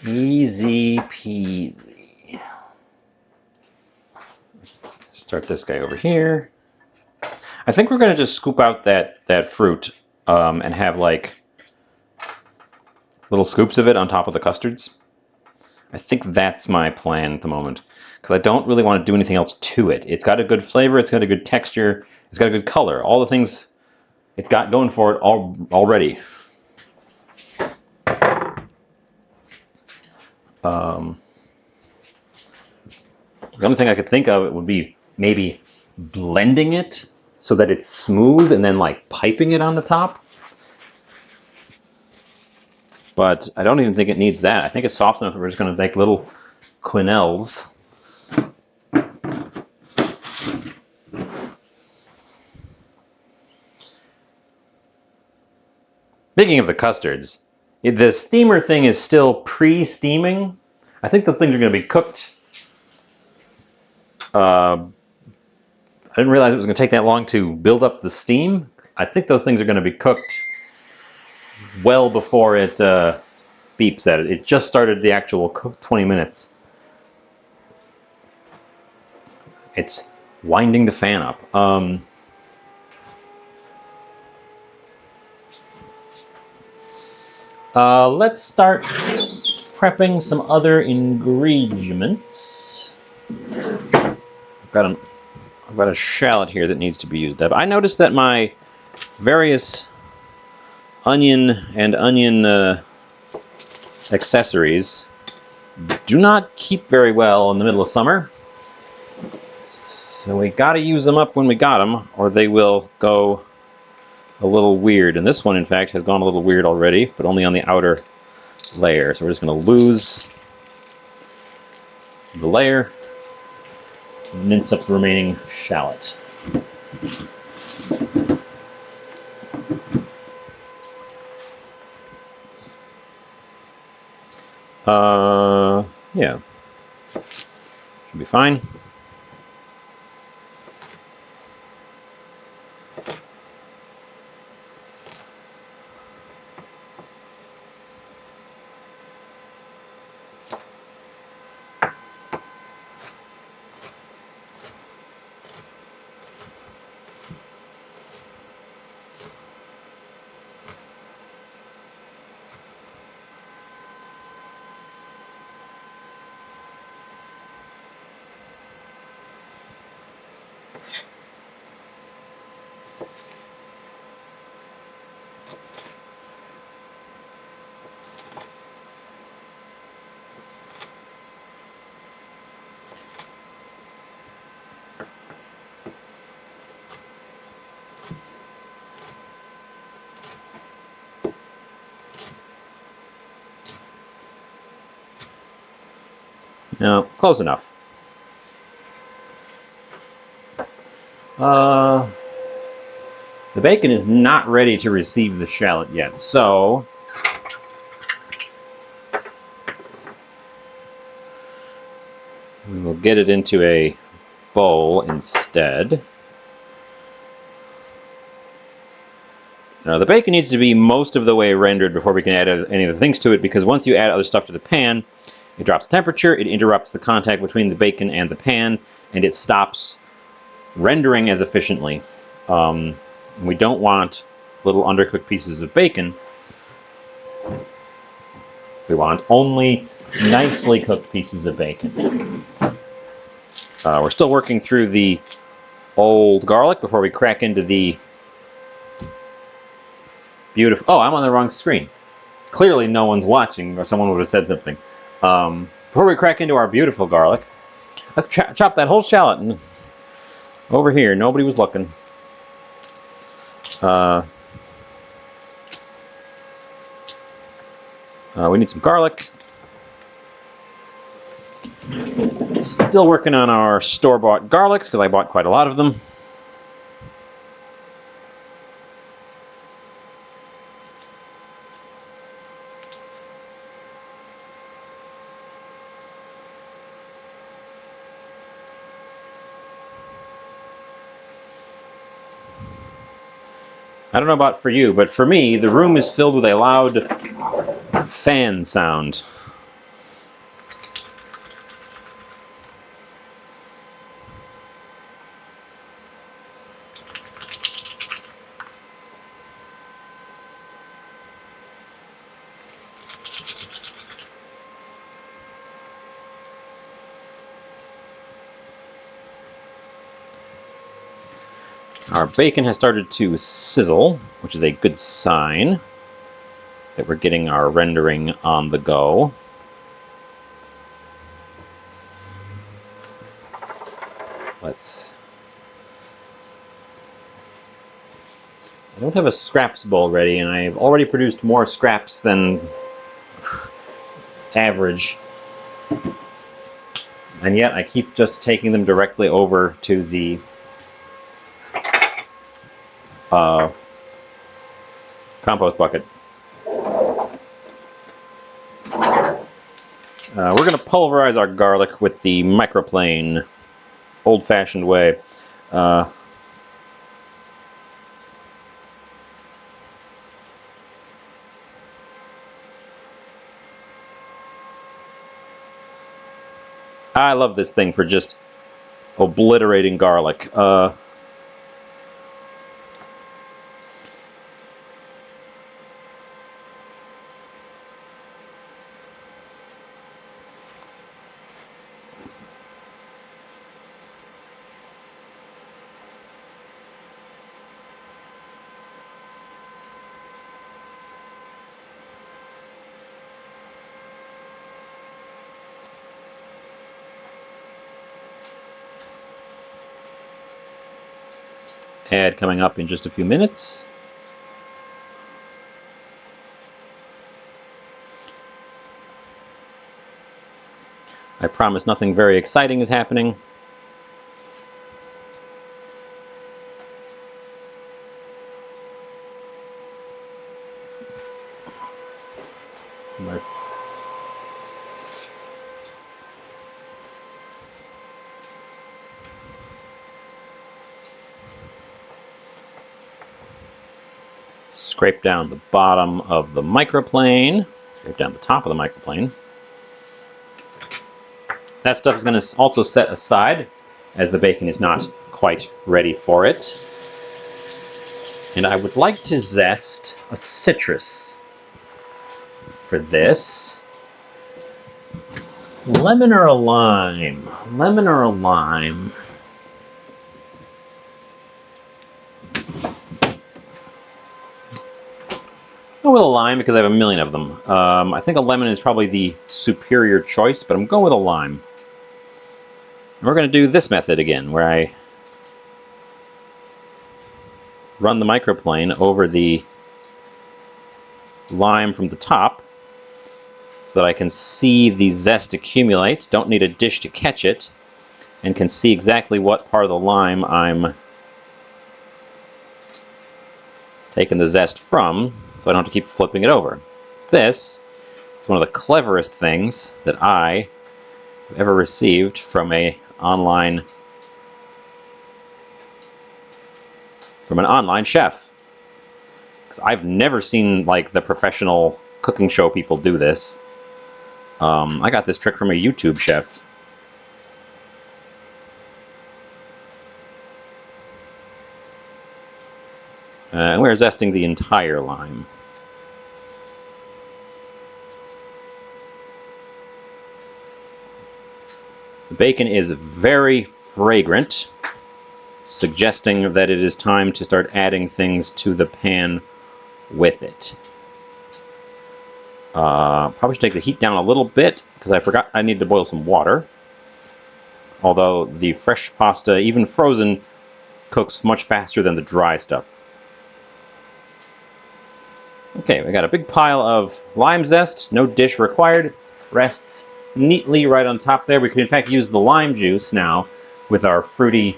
Easy peasy. Start this guy over here. I think we're going to just scoop out that fruit and have like little scoops of it on top of the custards. I think that's my plan at the moment because I don't really want to do anything else to it. It's got a good flavor, it's got a good texture, it's got a good color. All the things it's got going for it already. The only thing I could think of would be maybe blending it so that it's smooth and then like piping it on the top. But I don't even think it needs that. I think it's soft enough that we're just going to make little quenelles. Speaking of the custards, the steamer thing is still pre-steaming. I think those things are going to be cooked. I didn't realize it was going to take that long to build up the steam. I think those things are going to be cooked well before it beeps at it. It just started the actual 20 minutes. It's winding the fan up. Let's start prepping some other ingredients. I've got a shallot here that needs to be used up. I noticed that my various onion accessories do not keep very well in the middle of summer. So we gotta use them up when we got them, or they will go a little weird. And this one, in fact, has gone a little weird already, but only on the outer layer. So we're just gonna lose the layer, mince up the remaining shallot. Yeah. Should be fine. No, close enough. The bacon is not ready to receive the shallot yet, so we will get it into a bowl instead. Now, the bacon needs to be most of the way rendered before we can add any other things to it, because once you add other stuff to the pan, it drops temperature, it interrupts the contact between the bacon and the pan, and it stops rendering as efficiently. We don't want little undercooked pieces of bacon. We want only nicely cooked pieces of bacon. We're still working through the old garlic before we crack into the beautiful... Oh, I'm on the wrong screen. Clearly no one's watching, or someone would have said something. Before we crack into our beautiful garlic, let's chop that whole shallot over here. Nobody was looking. We need some garlic. Still working on our store-bought garlics, because I bought quite a lot of them. I don't know about for you, but for me, the room is filled with a loud fan sound. Our bacon has started to sizzle, which is a good sign that we're getting our rendering on the go. I don't have a scraps bowl ready, and I've already produced more scraps than average. And yet I keep just taking them directly over to the compost bucket. We're going to pulverize our garlic with the microplane, old-fashioned way. I love this thing for just obliterating garlic. Ad coming up in just a few minutes. I promise nothing very exciting is happening. Let's scrape down the bottom of the microplane, scrape down the top of the microplane. That stuff is going to also set aside as the bacon is not quite ready for it. And I would like to zest a citrus for this. Lemon or a lime? Lemon or a lime? Go with a lime because I have a million of them. I think a lemon is probably the superior choice, but I'm going with a lime. And we're going to do this method again, where I run the microplane over the lime from the top so that I can see the zest accumulate. Don't need a dish to catch it, and can see exactly what part of the lime I'm taking the zest from, so I don't have to keep flipping it over. This is one of the cleverest things that I have ever received from an online chef. Because I've never seen like the professional cooking show people do this. I got this trick from a YouTube chef. And we're zesting the entire lime. The bacon is very fragrant, suggesting that it is time to start adding things to the pan with it. Probably should take the heat down a little bit because I forgot I need to boil some water. Although the fresh pasta, even frozen, cooks much faster than the dry stuff. Okay, we got a big pile of lime zest, no dish required, rests neatly right on top there. We could in fact use the lime juice now with our fruity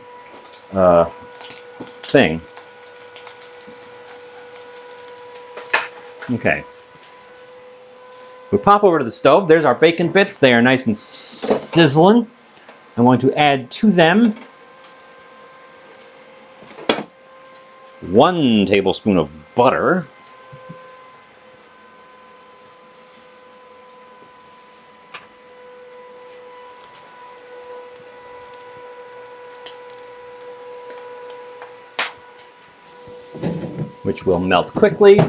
thing. Okay. We pop over to the stove. There's our bacon bits. They are nice and sizzling. I'm going to add to them 1 tablespoon of butter. Which will melt quickly.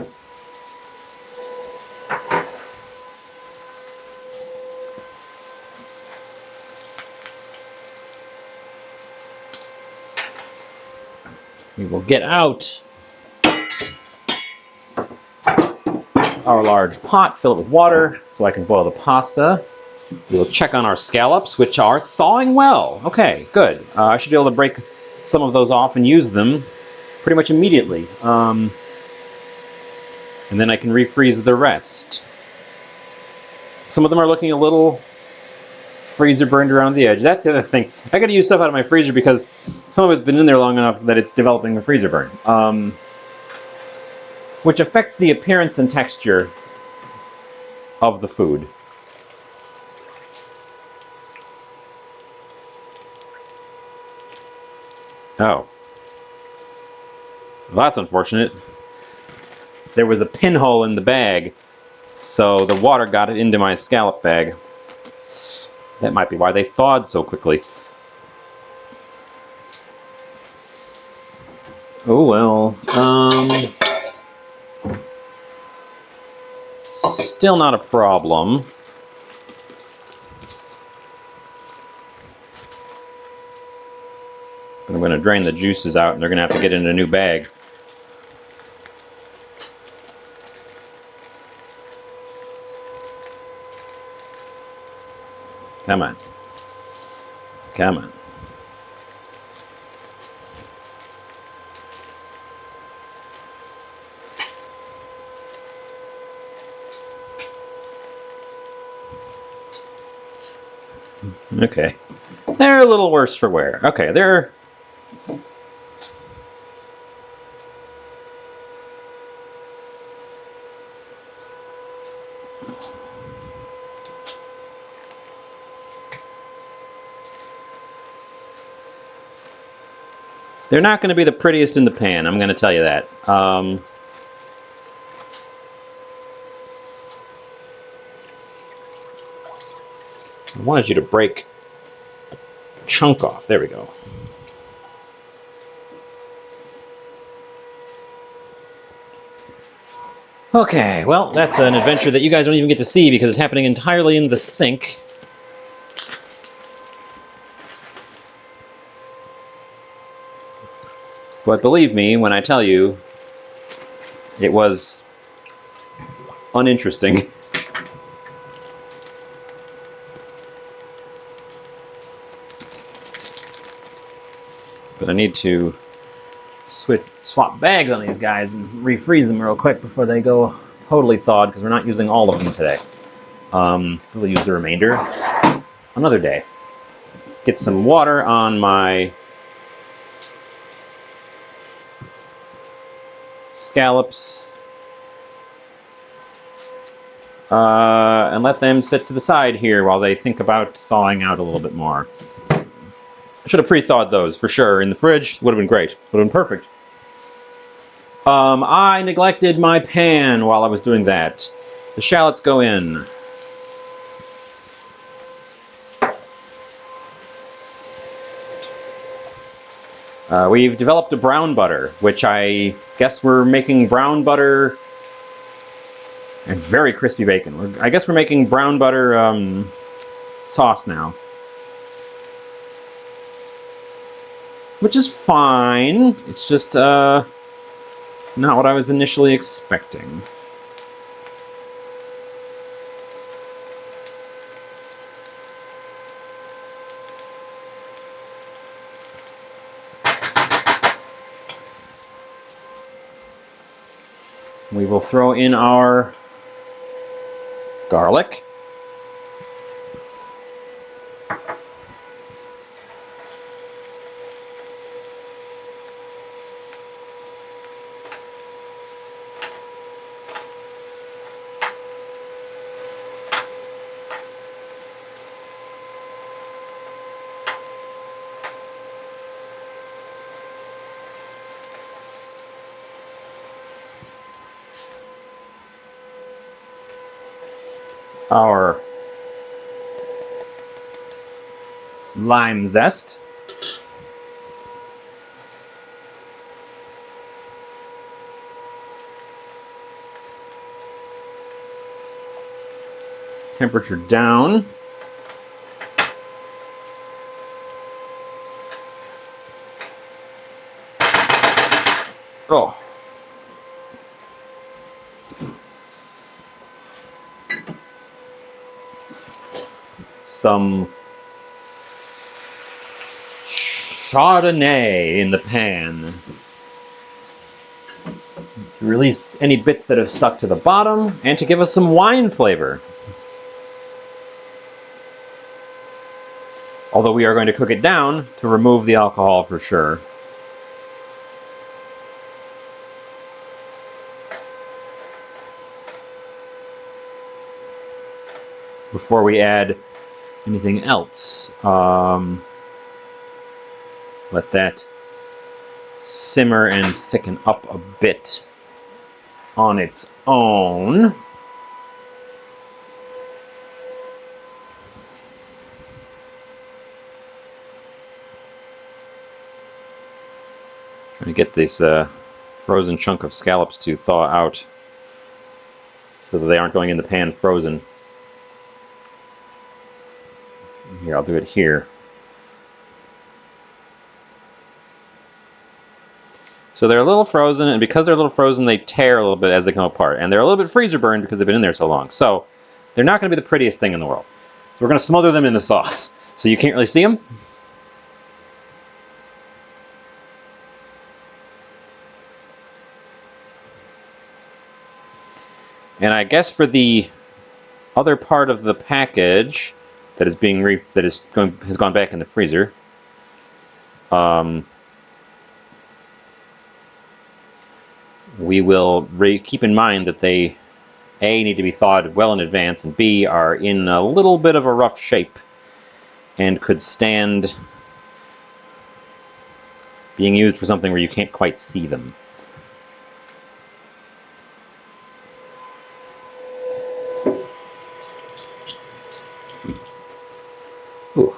We will get out our large pot, fill it with water so I can boil the pasta. We will check on our scallops, which are thawing well. Okay, good. I should be able to break some of those off and use them pretty much immediately. And then I can refreeze the rest. Some of them are looking a little freezer burned around the edge. That's the other thing. I got to use stuff out of my freezer because some of it's been in there long enough that it's developing a freezer burn, which affects the appearance and texture of the food. Oh. Well, that's unfortunate. There was a pinhole in the bag, so the water got it into my scallop bag. That might be why they thawed so quickly. Oh well. Still not a problem. I'm going to drain the juices out, and they're going to have to get in a new bag. Come on. Come on. Okay. They're a little worse for wear. Okay, they're... They're not going to be the prettiest in the pan, I'm going to tell you that. I wanted you to break a chunk off. There we go. Okay, well, that's an adventure that you guys don't even get to see because it's happening entirely in the sink. But believe me when I tell you, it was uninteresting. But I need to swap bags on these guys and refreeze them real quick before they go totally thawed, because we're not using all of them today. We'll use the remainder another day. Get some water on my scallops and let them sit to the side here while they think about thawing out a little bit more. I should have pre-thawed those for sure in the fridge. Would have been great. Would have been perfect. I neglected my pan while I was doing that. The shallots go in. We've developed a brown butter, which I guess we're making brown butter and very crispy bacon. I guess we're making brown butter sauce now. Which is fine. It's just not what I was initially expecting. We will throw in our garlic. Our lime zest. Temperature down. Oh. Some Chardonnay in the pan to release any bits that have stuck to the bottom and to give us some wine flavor. Although we are going to cook it down to remove the alcohol for sure. Before we add anything else. Let that simmer and thicken up a bit on its own. Trying to get this frozen chunk of scallops to thaw out so that they aren't going in the pan frozen. Here, I'll do it here. So they're a little frozen, and because they're a little frozen, they tear a little bit as they come apart. And they're a little bit freezer burned because they've been in there so long. So they're not going to be the prettiest thing in the world. So we're going to smother them in the sauce. So you can't really see them. And I guess for the other part of the package that is being has gone back in the freezer, we will keep in mind that they A, need to be thawed well in advance, and B, are in a little bit of a rough shape and could stand being used for something where you can't quite see them. Ooh.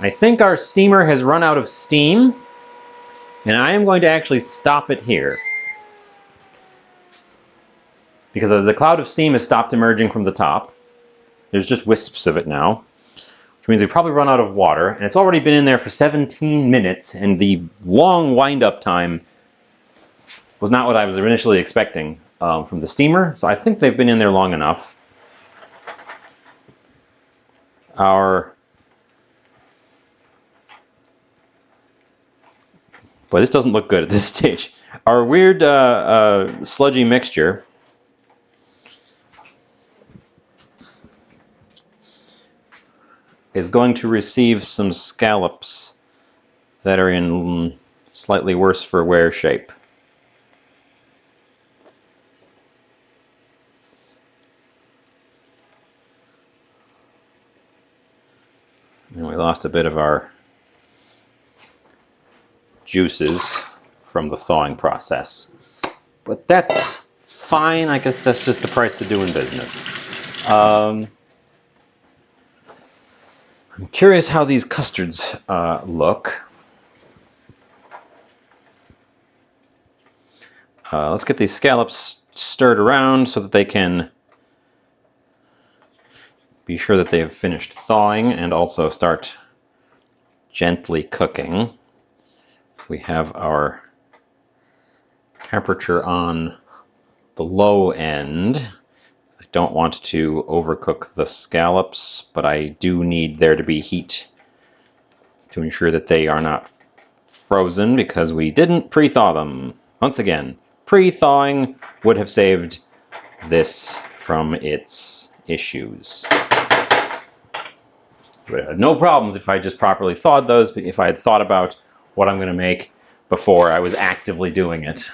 I think our steamer has run out of steam, and I am going to actually stop it here. Because the cloud of steam has stopped emerging from the top. There's just wisps of it now, which means we've probably run out of water, and it's already been in there for 17 minutes, and the long wind-up time was not what I was initially expecting from the steamer, so I think they've been in there long enough. Boy, this doesn't look good at this stage. Our weird sludgy mixture is going to receive some scallops that are in slightly worse for wear shape. And we lost a bit of our juices from the thawing process. But that's fine. I guess that's just the price of doing business. I'm curious how these custards look. Let's get these scallops stirred around so that they can be sure that they have finished thawing and also start gently cooking. We have our temperature on the low end. I don't want to overcook the scallops, but I do need there to be heat to ensure that they are not frozen because we didn't pre-thaw them. Once again, pre-thawing would have saved this from its issues. No problems if I just properly thawed those, but if I had thought about what I'm going to make before I was actively doing it.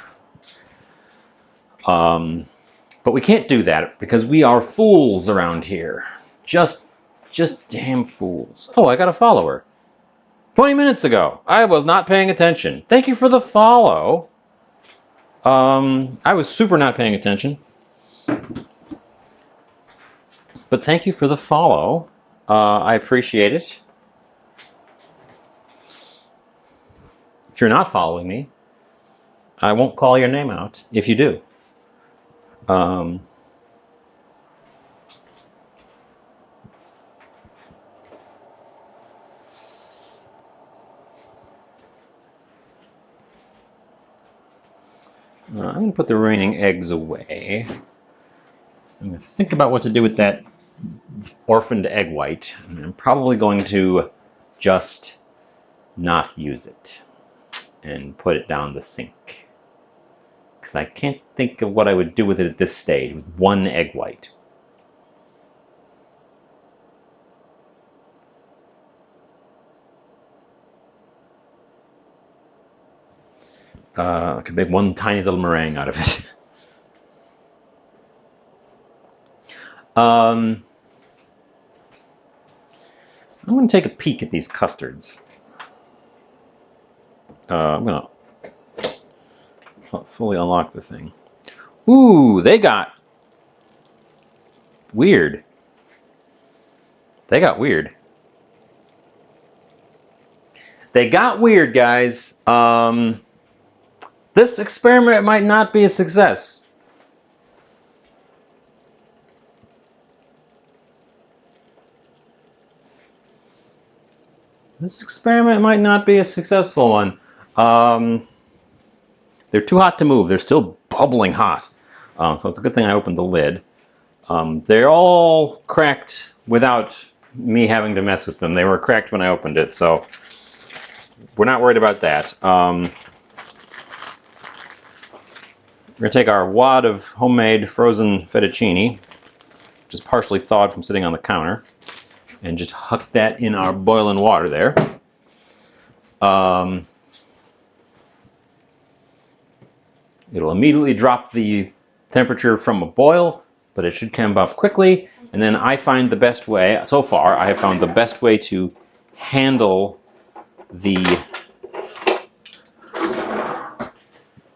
But we can't do that because we are fools around here. Just damn fools. Oh, I got a follower. 20 minutes ago. I was not paying attention. Thank you for the follow. I was super not paying attention. But thank you for the follow. I appreciate it. If you're not following me, I won't call your name out if you do. I'm going to put the remaining eggs away. I'm going to think about what to do with that orphaned egg white. I'm probably going to just not use it and put it down the sink. Because I can't think of what I would do with it at this stage with one egg white. I could make one tiny little meringue out of it. I'm going to take a peek at these custards. I'm going to fully unlock the thing. Ooh, they got weird. They got weird. They got weird, guys. This experiment might not be a success. This experiment might not be a successful one. They're too hot to move. They're still bubbling hot. So it's a good thing I opened the lid. They're all cracked without me having to mess with them. They were cracked when I opened it, so we're not worried about that. We're going to take our wad of homemade frozen fettuccine, which is partially thawed from sitting on the counter, and just huck that in our boiling water there. It'll immediately drop the temperature from a boil, but it should come up quickly. And then I find the best way, so far, I have found the best way to handle the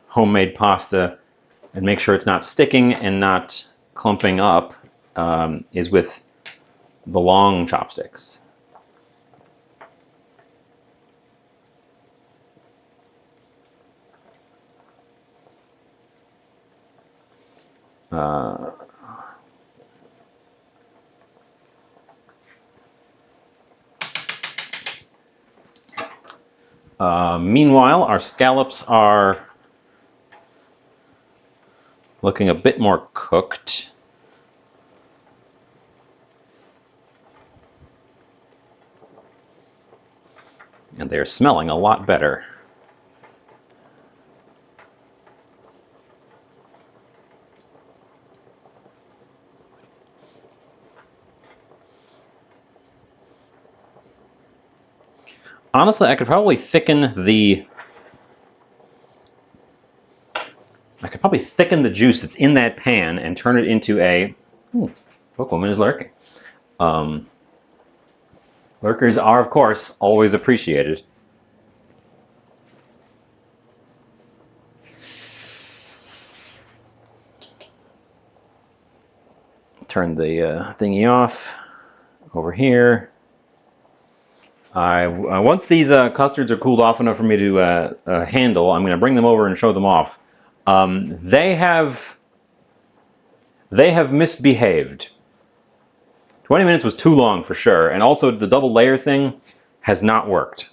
homemade pasta and make sure it's not sticking and not clumping up is with the long chopsticks. Meanwhile, our scallops are looking a bit more cooked. And they're smelling a lot better. Honestly, I could probably thicken the juice that's in that pan and turn it into a... Bookwoman is lurking. Lurkers are, of course, always appreciated. Turn the thingy off over here. Once these custards are cooled off enough for me to handle, I'm going to bring them over and show them off. They have misbehaved. 20 minutes was too long for sure, and also the double layer thing has not worked.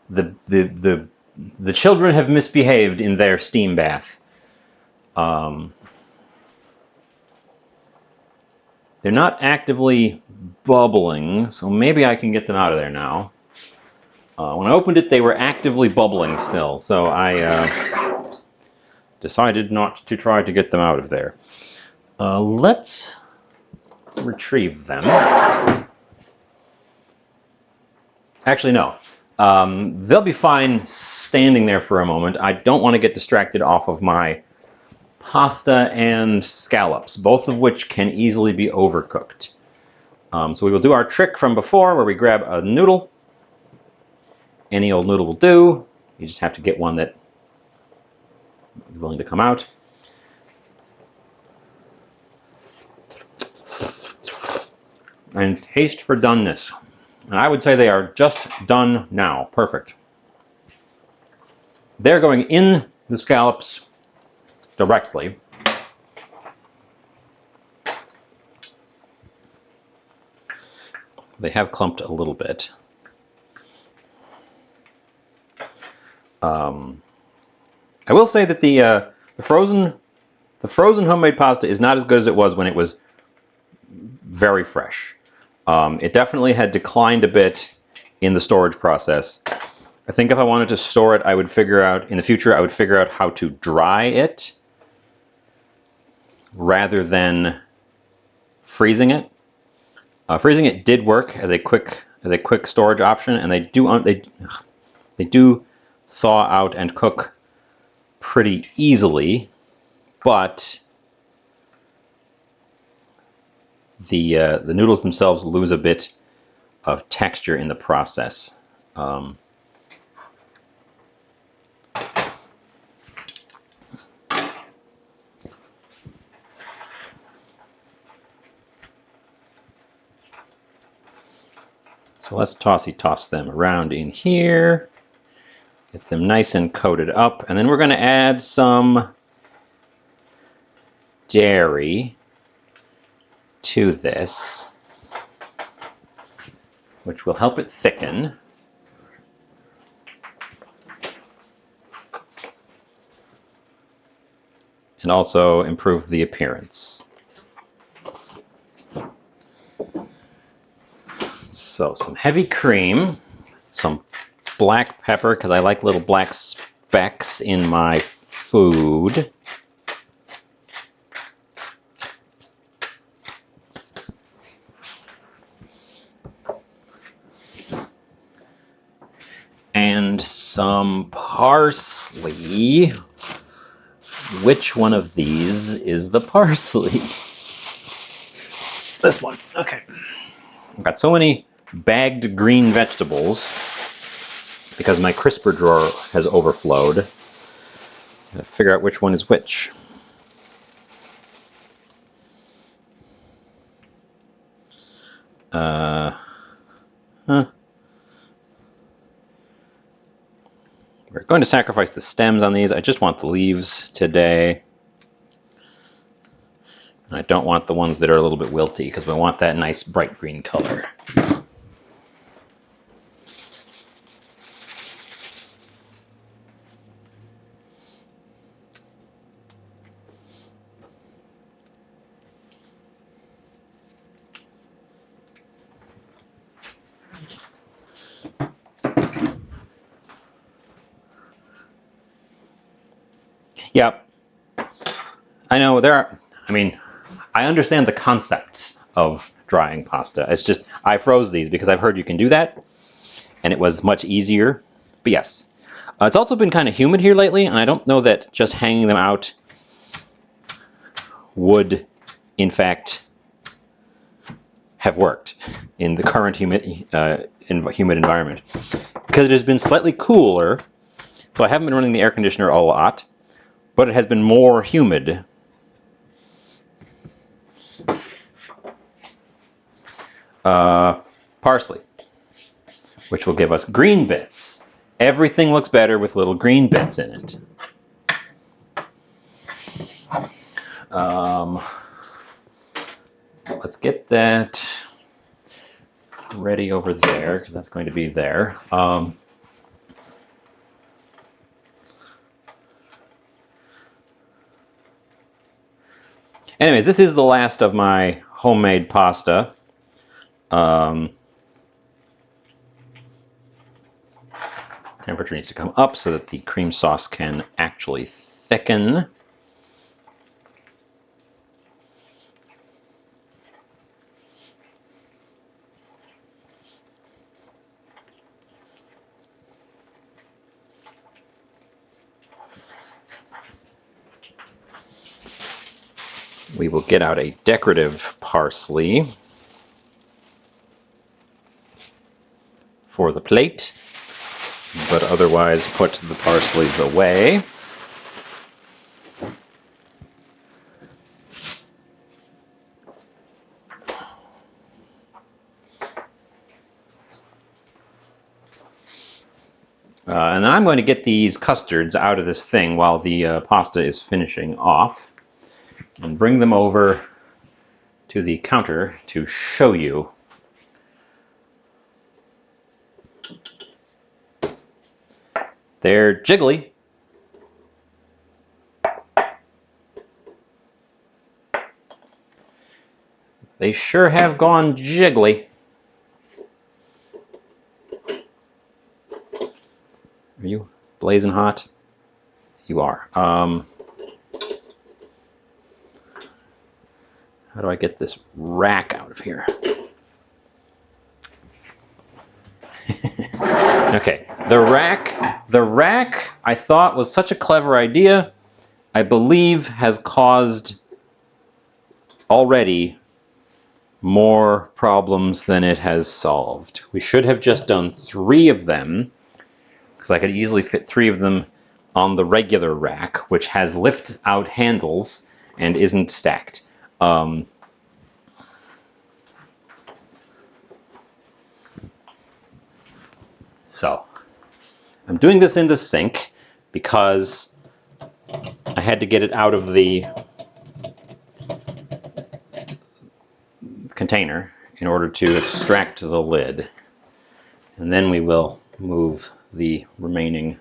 The children have misbehaved in their steam bath. They're not actively bubbling, so maybe I can get them out of there now. When I opened it, they were actively bubbling still, so I decided not to try to get them out of there. Let's retrieve them. Actually, no. They'll be fine standing there for a moment. I don't want to get distracted off of my pasta and scallops, both of which can easily be overcooked. So we will do our trick from before where we grab a noodle. Any old noodle will do. You just have to get one that is willing to come out. And taste for doneness. And I would say they are just done now. Perfect. They're going in the scallops directly. They have clumped a little bit. I will say that the frozen homemade pasta is not as good as it was when it was very fresh. It definitely had declined a bit in the storage process. I think if I wanted to store it, I would figure out, in the future, I would figure out how to dry it rather than freezing it. Freezing it did work as a quick storage option, and they do thaw out and cook pretty easily, but the noodles themselves lose a bit of texture in the process. So let's toss them around in here. Get them nice and coated up. And then we're going to add some dairy to this, which will help it thicken. And also improve the appearance. So some heavy cream, some black pepper, because I like little black specks in my food. And some parsley. Which one of these is the parsley? This one. Okay. I've got so many bagged green vegetables because my crisper drawer has overflowed. Gotta figure out which one is which. We're going to sacrifice the stems on these. I just want the leaves today. I don't want the ones that are a little bit wilty because we want that nice bright green color. Yep. I know there are, I understand the concepts of drying pasta. It's just, I froze these because I've heard you can do that, and it was much easier. But yes. It's also been kind of humid here lately, and I don't know that just hanging them out would, in fact, have worked in the current humid environment. Because it has been slightly cooler, so I haven't been running the air conditioner a lot, but it has been more humid. Parsley, which will give us green bits. Everything looks better with little green bits in it. Let's get that ready over there, because that's going to be there. Anyways, this is the last of my homemade pasta. Temperature needs to come up so that the cream sauce can actually thicken. We will get out a decorative parsley for the plate, but otherwise put the parsleys away. And then I'm going to get these custards out of this thing while the pasta is finishing off, and bring them over to the counter to show you. They're jiggly. They sure have gone jiggly. Are you blazing hot? You are. How do I get this rack out of here? Okay, the rack I thought was such a clever idea. I believe has caused already more problems than it has solved. We should have just done 3 of them, because I could easily fit 3 of them on the regular rack, which has lift out handles and isn't stacked. So I'm doing this in the sink because I had to get it out of the container in order to extract the lid. And then we will move the remaining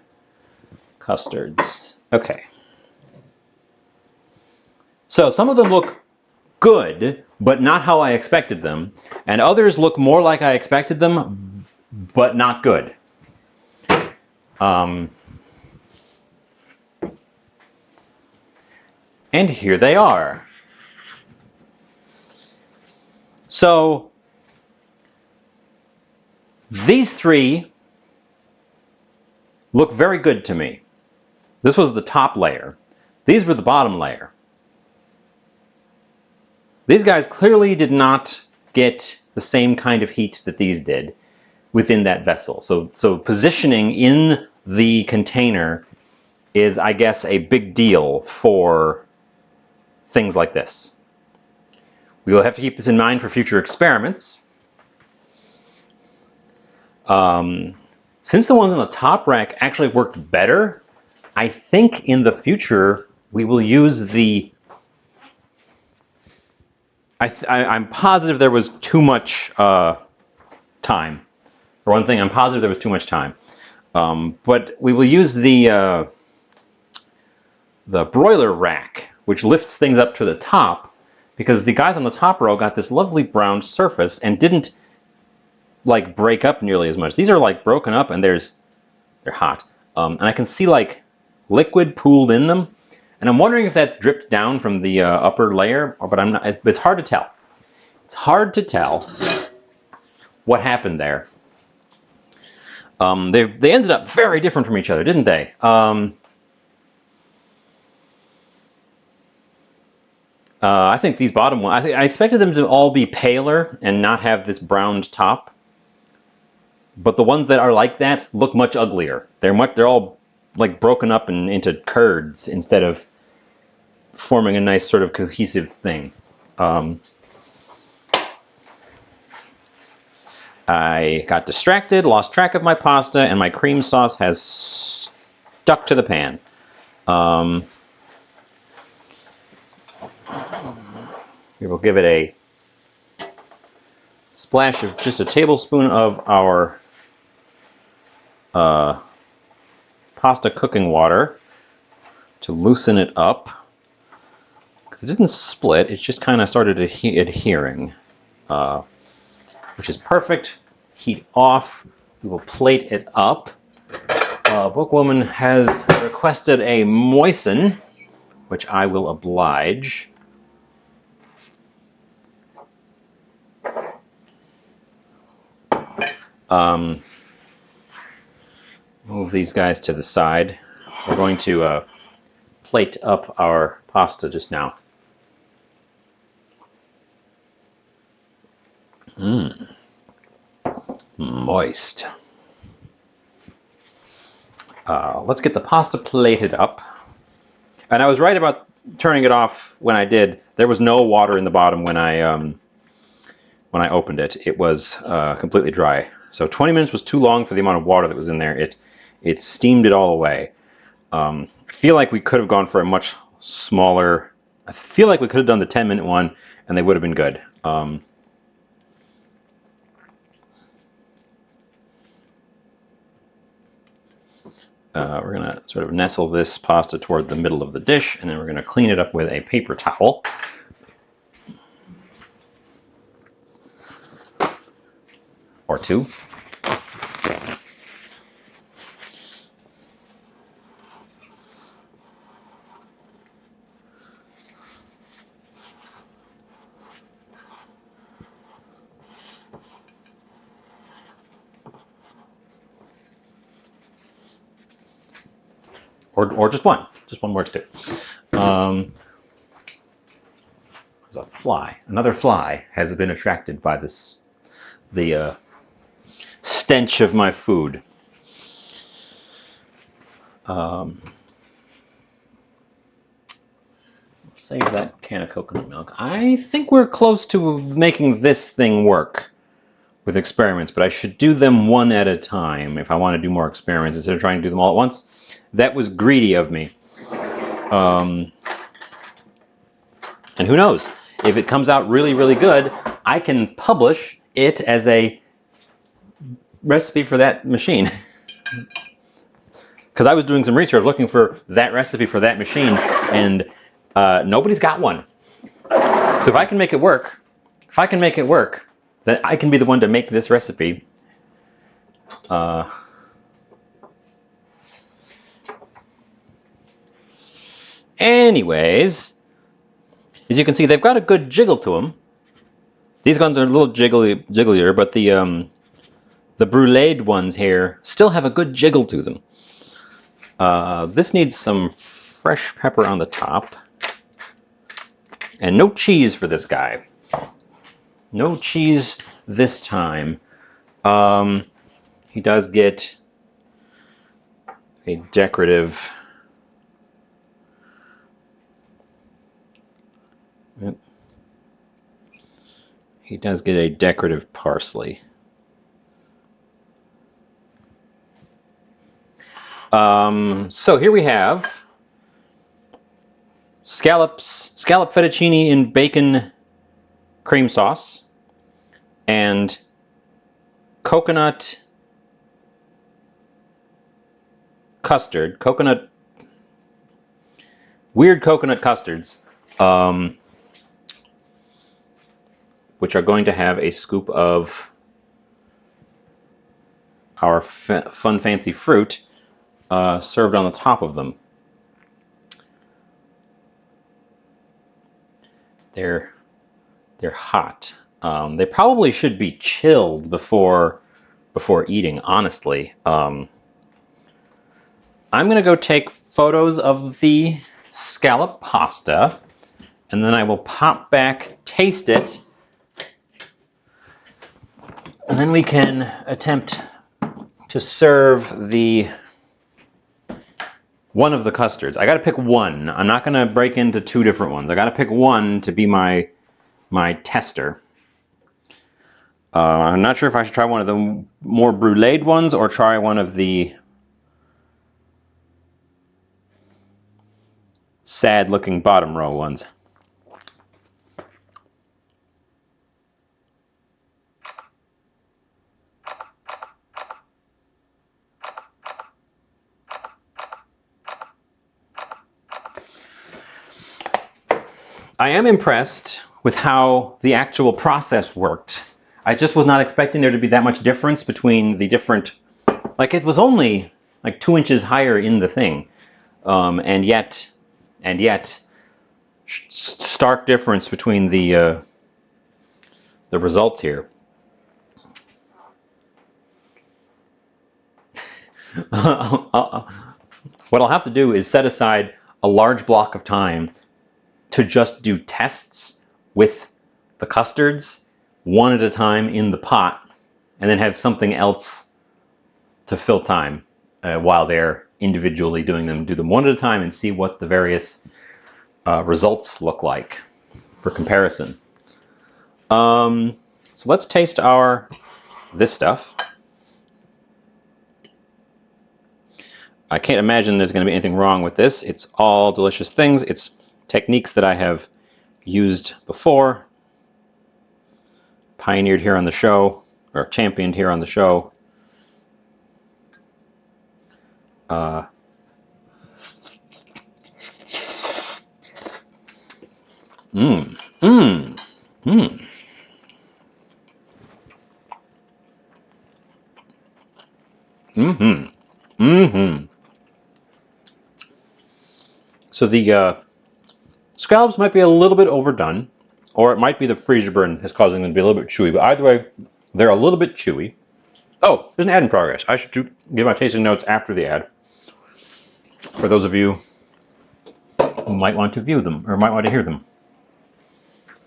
custards. Okay. So some of them look good, but not how I expected them. And others look more like I expected them, but not good. And here they are. So these 3 look very good to me. This was the top layer. These were the bottom layer. These guys clearly did not get the same kind of heat that these did within that vessel. So positioning in the container is, I guess, a big deal for things like this. We will have to keep this in mind for future experiments. Since the ones on the top rack actually worked better, I think in the future we will use the... I'm positive there was too much time. For one thing, I'm positive there was too much time. But we will use the broiler rack, which lifts things up to the top, because the guys on the top row got this lovely brown surface and didn't like break up nearly as much. These are like broken up and they're hot. And I can see like liquid pooled in them. And I'm wondering if that's dripped down from the upper layer, but I'm not, it's hard to tell. It's hard to tell what happened there. They ended up very different from each other, didn't they? I think these bottom ones, I expected them to all be paler and not have this browned top. But the ones that are like that look much uglier. They're all like broken up and into curds instead of forming a nice sort of cohesive thing. I got distracted, lost track of my pasta, and my cream sauce has stuck to the pan. We will give it a splash of just a tablespoon of our pasta cooking water to loosen it up. Because it didn't split, it just kind of started adhering, which is perfect. Heat off. We will plate it up. Bookwoman has requested a moisten, which I will oblige. Move these guys to the side. We're going to plate up our pasta just now. Moist. Let's get the pasta plated up. And I was right about turning it off when I did. There was no water in the bottom when I opened it. It was completely dry. So 20 minutes was too long for the amount of water that was in there. It steamed it all away. I feel like we could have gone for a much smaller... I feel like we could have done the 10-minute one and they would have been good. We're going to sort of nestle this pasta toward the middle of the dish, and then we're going to clean it up with a paper towel. Or two. Or just one. Just one works too. There's a fly. Another fly has been attracted by the stench of my food. Save that can of coconut milk. I think we're close to making this thing work with experiments, but I should do them one at a time if I want to do more experiments instead of trying to do them all at once. That was greedy of me. And who knows? If it comes out really, really good, I can publish it as a recipe for that machine. Because I was doing some research looking for that recipe for that machine, and nobody's got one. So if I can make it work, then I can be the one to make this recipe. Anyways, as you can see, they've got a good jiggle to them. These ones are a little jigglier, but the bruleed ones here still have a good jiggle to them. This needs some fresh pepper on the top. And no cheese for this guy. No cheese this time. He does get a decorative. He does get a decorative parsley. So here we have scallop fettuccine in bacon cream sauce and coconut custard, weird coconut custards, which are going to have a scoop of our fun fancy fruit served on the top of them. They're hot. They probably should be chilled before eating, honestly. I'm going to go take photos of the scallop pasta, and then I will pop back, taste it, and then we can attempt to serve one of the custards. I got to pick one. I'm not going to break into two different ones. I got to pick one to be my tester. I'm not sure if I should try one of the more bruleed ones or try one of the sad looking bottom row ones. I am impressed with how the actual process worked. I just was not expecting there to be that much difference between the different, like it was only like 2 inches higher in the thing, and yet stark difference between the results here. What I'll have to do is set aside a large block of time to just do tests with the custards one at a time in the pot, and then have something else to fill time while they're individually doing them. Do them one at a time and see what the various results look like for comparison. So let's taste this stuff. I can't imagine there's going to be anything wrong with this. It's all delicious things. It's techniques that I have used before, pioneered here on the show, or championed here on the show. So the scallops might be a little bit overdone, or it might be the freezer burn is causing them to be a little bit chewy, but either way, they're a little bit chewy. Oh, there's an ad in progress. I should give my tasting notes after the ad, for those of you who might want to view them, or might want to hear them.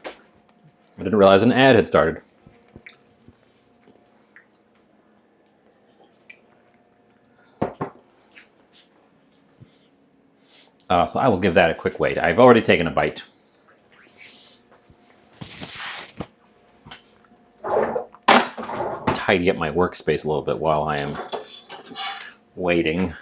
I didn't realize an ad had started. So I will give that a quick wait. I've already taken a bite. Tidy up my workspace a little bit while I am waiting.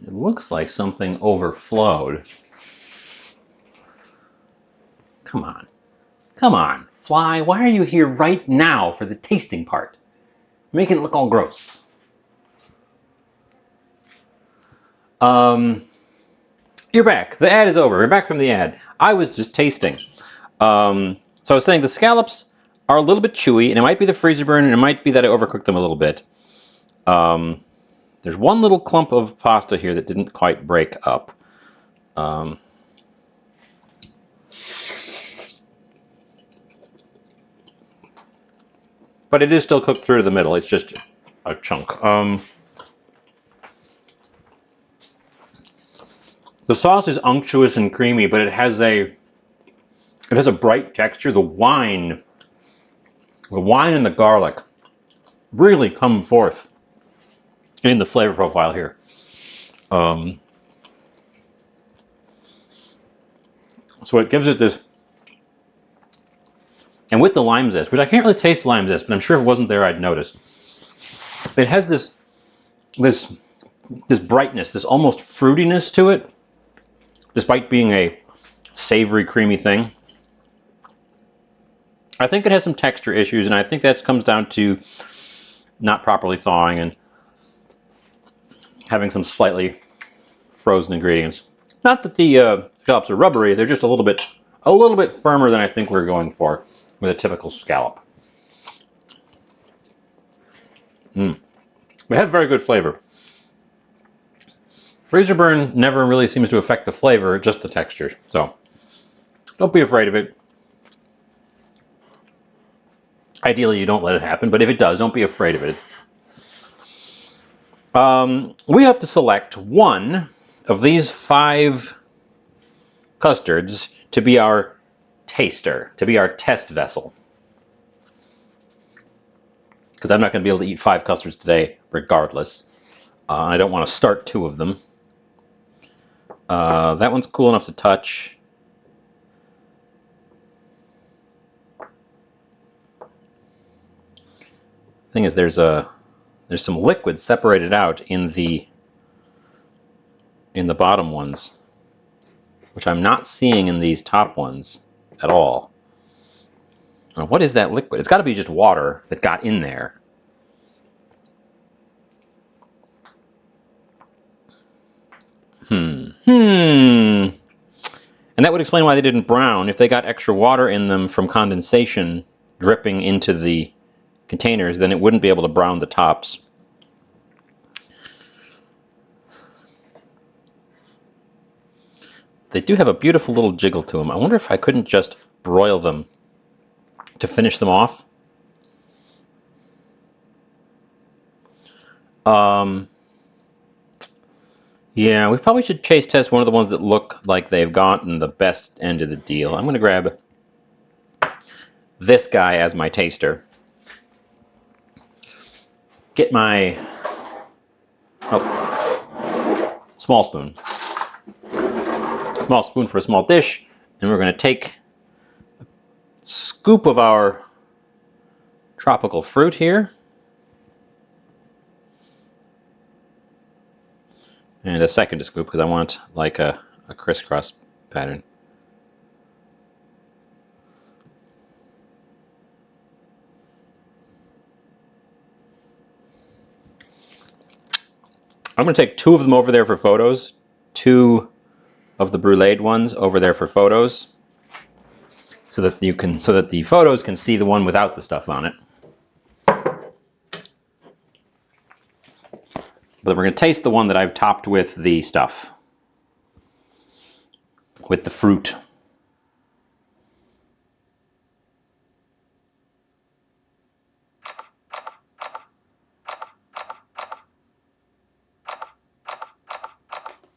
It looks like something overflowed. Come on. Come on, Fly. Why are you here right now for the tasting part? You're making it look all gross. You're back. The ad is over. We're back from the ad. I was just tasting. So I was saying the scallops are a little bit chewy, and it might be the freezer burn, and it might be that I overcooked them a little bit. There's one little clump of pasta here that didn't quite break up. But it is still cooked through to the middle. It's just a chunk. The sauce is unctuous and creamy, but it has a bright texture. The wine and the garlic really come forth in the flavor profile here. So it gives it this, and with the lime zest, which I can't really taste lime zest, but I'm sure if it wasn't there, I'd notice. It has this brightness, this almost fruitiness to it, despite being a savory, creamy thing. I think it has some texture issues, and I think that comes down to not properly thawing and having some slightly frozen ingredients. Not that the scallops are rubbery; they're just a little bit firmer than I think we're going for with a typical scallop. They have very good flavor. Freezer burn never really seems to affect the flavor, just the texture. So don't be afraid of it. Ideally, you don't let it happen, but if it does, don't be afraid of it. We have to select one of these 5 custards to be our taster, to be our test vessel. Because I'm not going to be able to eat 5 custards today regardless. I don't want to start 2 of them. That one's cool enough to touch. Thing is, there's some liquid separated out in the bottom ones, which I'm not seeing in these top ones at all. Now, what is that liquid? It's got to be just water that got in there. And that would explain why they didn't brown. If they got extra water in them from condensation dripping into the containers, then it wouldn't be able to brown the tops. They do have a beautiful little jiggle to them. I wonder if I couldn't just broil them to finish them off. Yeah, we probably should taste test one of the ones that look like they've gotten the best end of the deal. I'm going to grab this guy as my taster. Get my small spoon. Small spoon for a small dish, and we're going to take a scoop of our tropical fruit here. And a second scoop because I want like a crisscross pattern. I'm going to take 2 of them over there for photos, 2 of the bruleed ones over there for photos, so that the photos can see the one without the stuff on it. But we're going to taste the one that I've topped with the stuff, with the fruit.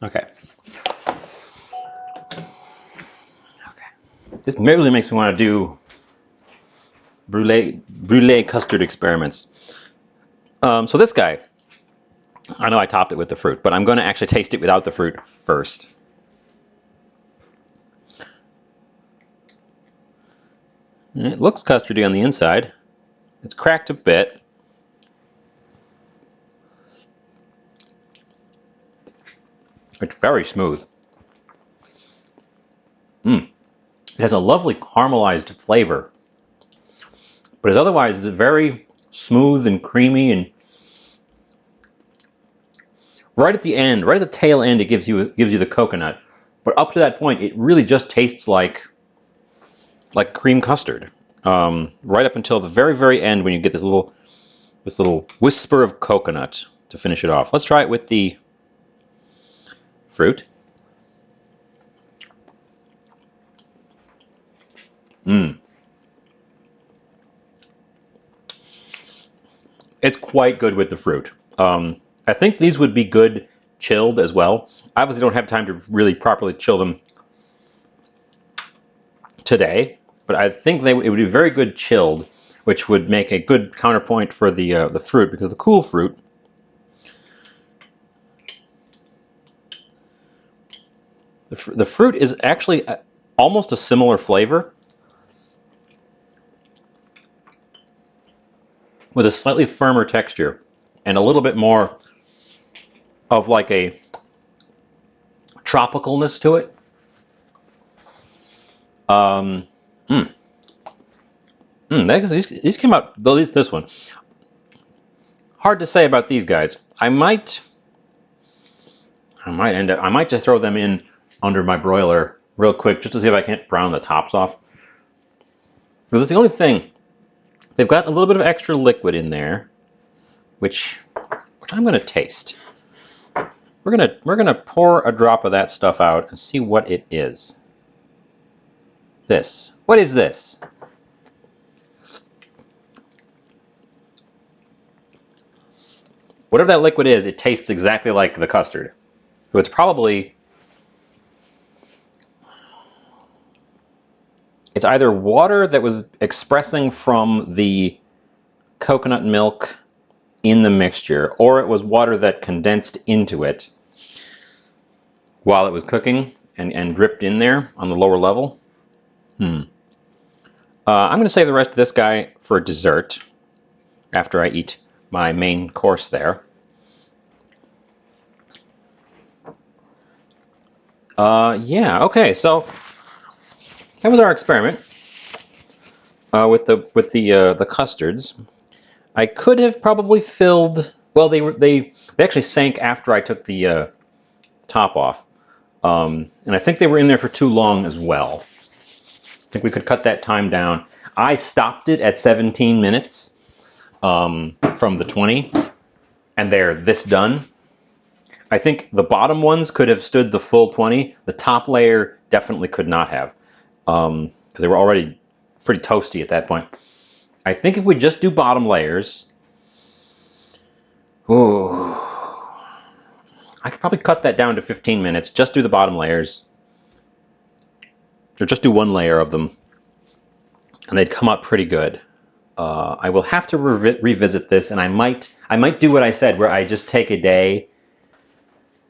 Okay. This really makes me want to do brulee custard experiments. So this guy, I know I topped it with the fruit, but I'm going to actually taste it without the fruit first. It looks custardy on the inside. It's cracked a bit. It's very smooth. It has a lovely caramelized flavor, but it's otherwise very smooth and creamy, and right at the end, right at the tail end, it gives you the coconut. But up to that point, it really just tastes like cream custard. Right up until the very end, when you get this little whisper of coconut. to finish it off. Let's try it with the fruit. It's quite good with the fruit. I think these would be good chilled as well. I obviously don't have time to really properly chill them today, but I think it would be very good chilled, which would make a good counterpoint for the fruit, because the cool fruit, the fruit is actually almost a similar flavor, with a slightly firmer texture and a little bit more of like a tropicalness to it. These came out, at least this one. Hard to say about these guys. I might just throw them in under my broiler real quick just to see if I can't brown the tops off. Because it's the only thing. They've got a little bit of extra liquid in there, which I'm going to taste. We're gonna pour a drop of that stuff out and see what it is. This. What is this? Whatever that liquid is, it tastes exactly like the custard. So it's probably, it's either water that was expressing from the coconut milk in the mixture, or it was water that condensed into it while it was cooking and dripped in there on the lower level. I'm going to save the rest of this guy for dessert after I eat my main course there. Yeah, okay, so that was our experiment with the custards. I could have probably filled. Well, they actually sank after I took the top off, and I think they were in there for too long as well. I think we could cut that time down. I stopped it at 17 minutes from the 20, and they're this done. I think the bottom ones could have stood the full 20. The top layer definitely could not have, because they were already pretty toasty at that point. I think if we just do bottom layers, ooh, I could probably cut that down to 15 minutes. Just do the bottom layers, or just do one layer of them, and they'd come up pretty good. I will have to revisit this, and I might do what I said, where I just take a day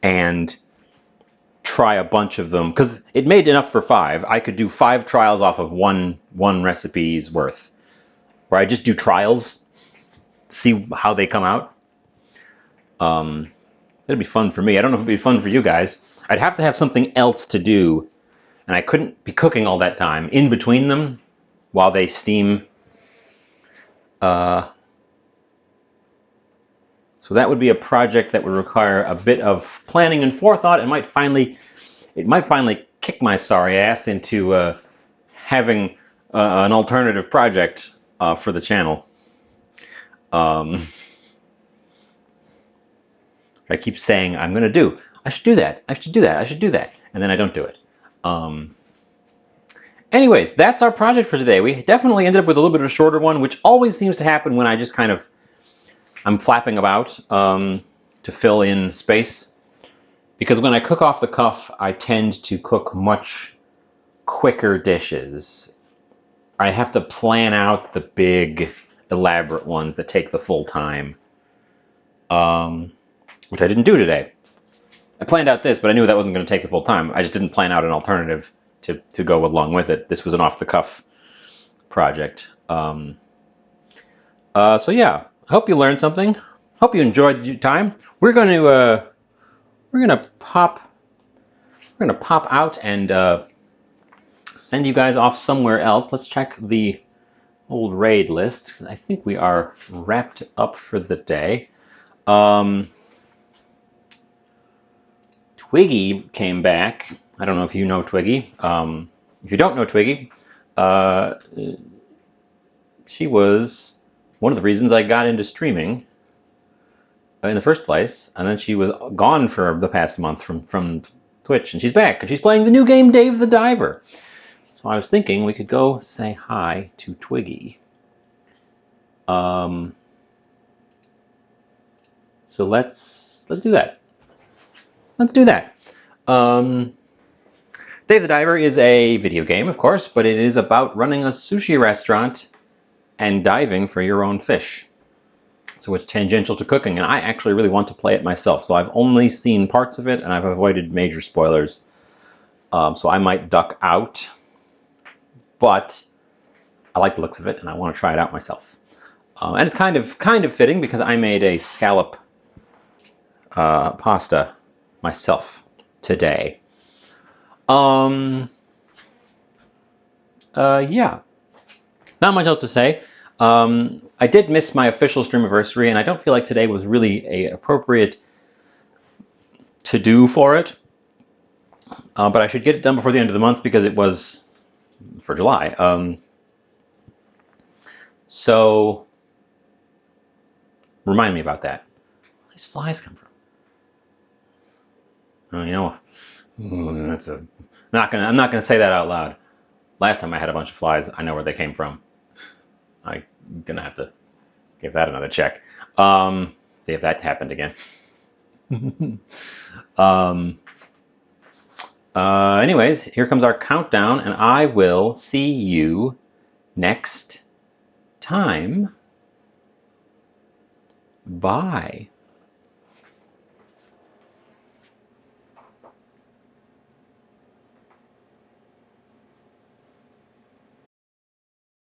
and try a bunch of them, because it made enough for 5. I could do 5 trials off of one recipe's worth, where I just do trials, see how they come out. It'd be fun for me. I don't know if it'd be fun for you guys. I'd have to have something else to do, and I couldn't be cooking all that time in between them while they steam. So that would be a project that would require a bit of planning and forethought. It might finally kick my sorry ass into having an alternative project for the channel. I keep saying I'm going to do. I should do that. I should do that. I should do that. And then I don't do it. Anyways, that's our project for today. We definitely ended up with a little bit of a shorter one, which always seems to happen when I just kind of, I'm flapping about to fill in space. Because when I cook off the cuff, I tend to cook much quicker dishes. I have to plan out the big, elaborate ones that take the full time, which I didn't do today. I planned out this, but I knew that wasn't going to take the full time. I just didn't plan out an alternative to go along with it. This was an off-the-cuff project. So yeah, I hope you learned something. Hope you enjoyed your time. We're going to pop out and send you guys off somewhere else. Let's check the old raid list. I think we are wrapped up for the day. Twiggy came back. I don't know if you know Twiggy. If you don't know Twiggy, she was one of the reasons I got into streaming. in the first place, and then she was gone for the past month from Twitch, and she's back, and she's playing the new game Dave the Diver. So I was thinking we could go say hi to Twiggy. So let's do that. Let's do that. Dave the Diver is a video game, of course, but it is about running a sushi restaurant and diving for your own fish. So it's tangential to cooking, and I actually really want to play it myself. So I've only seen parts of it, and I've avoided major spoilers. So I might duck out, but I like the looks of it, and I want to try it out myself. And it's kind of fitting because I made a scallop pasta myself today. Yeah, not much else to say. I did miss my official streamiversary, and I don't feel like today was really a appropriate to do for it. But I should get it done before the end of the month because it was for July. So remind me about that. Where these flies come from? Oh, you know, that's a. I'm not gonna say that out loud. Last time I had a bunch of flies, I know where they came from. I'm gonna have to give that another check. See if that happened again. Anyways, here comes our countdown, and I will see you next time. Bye.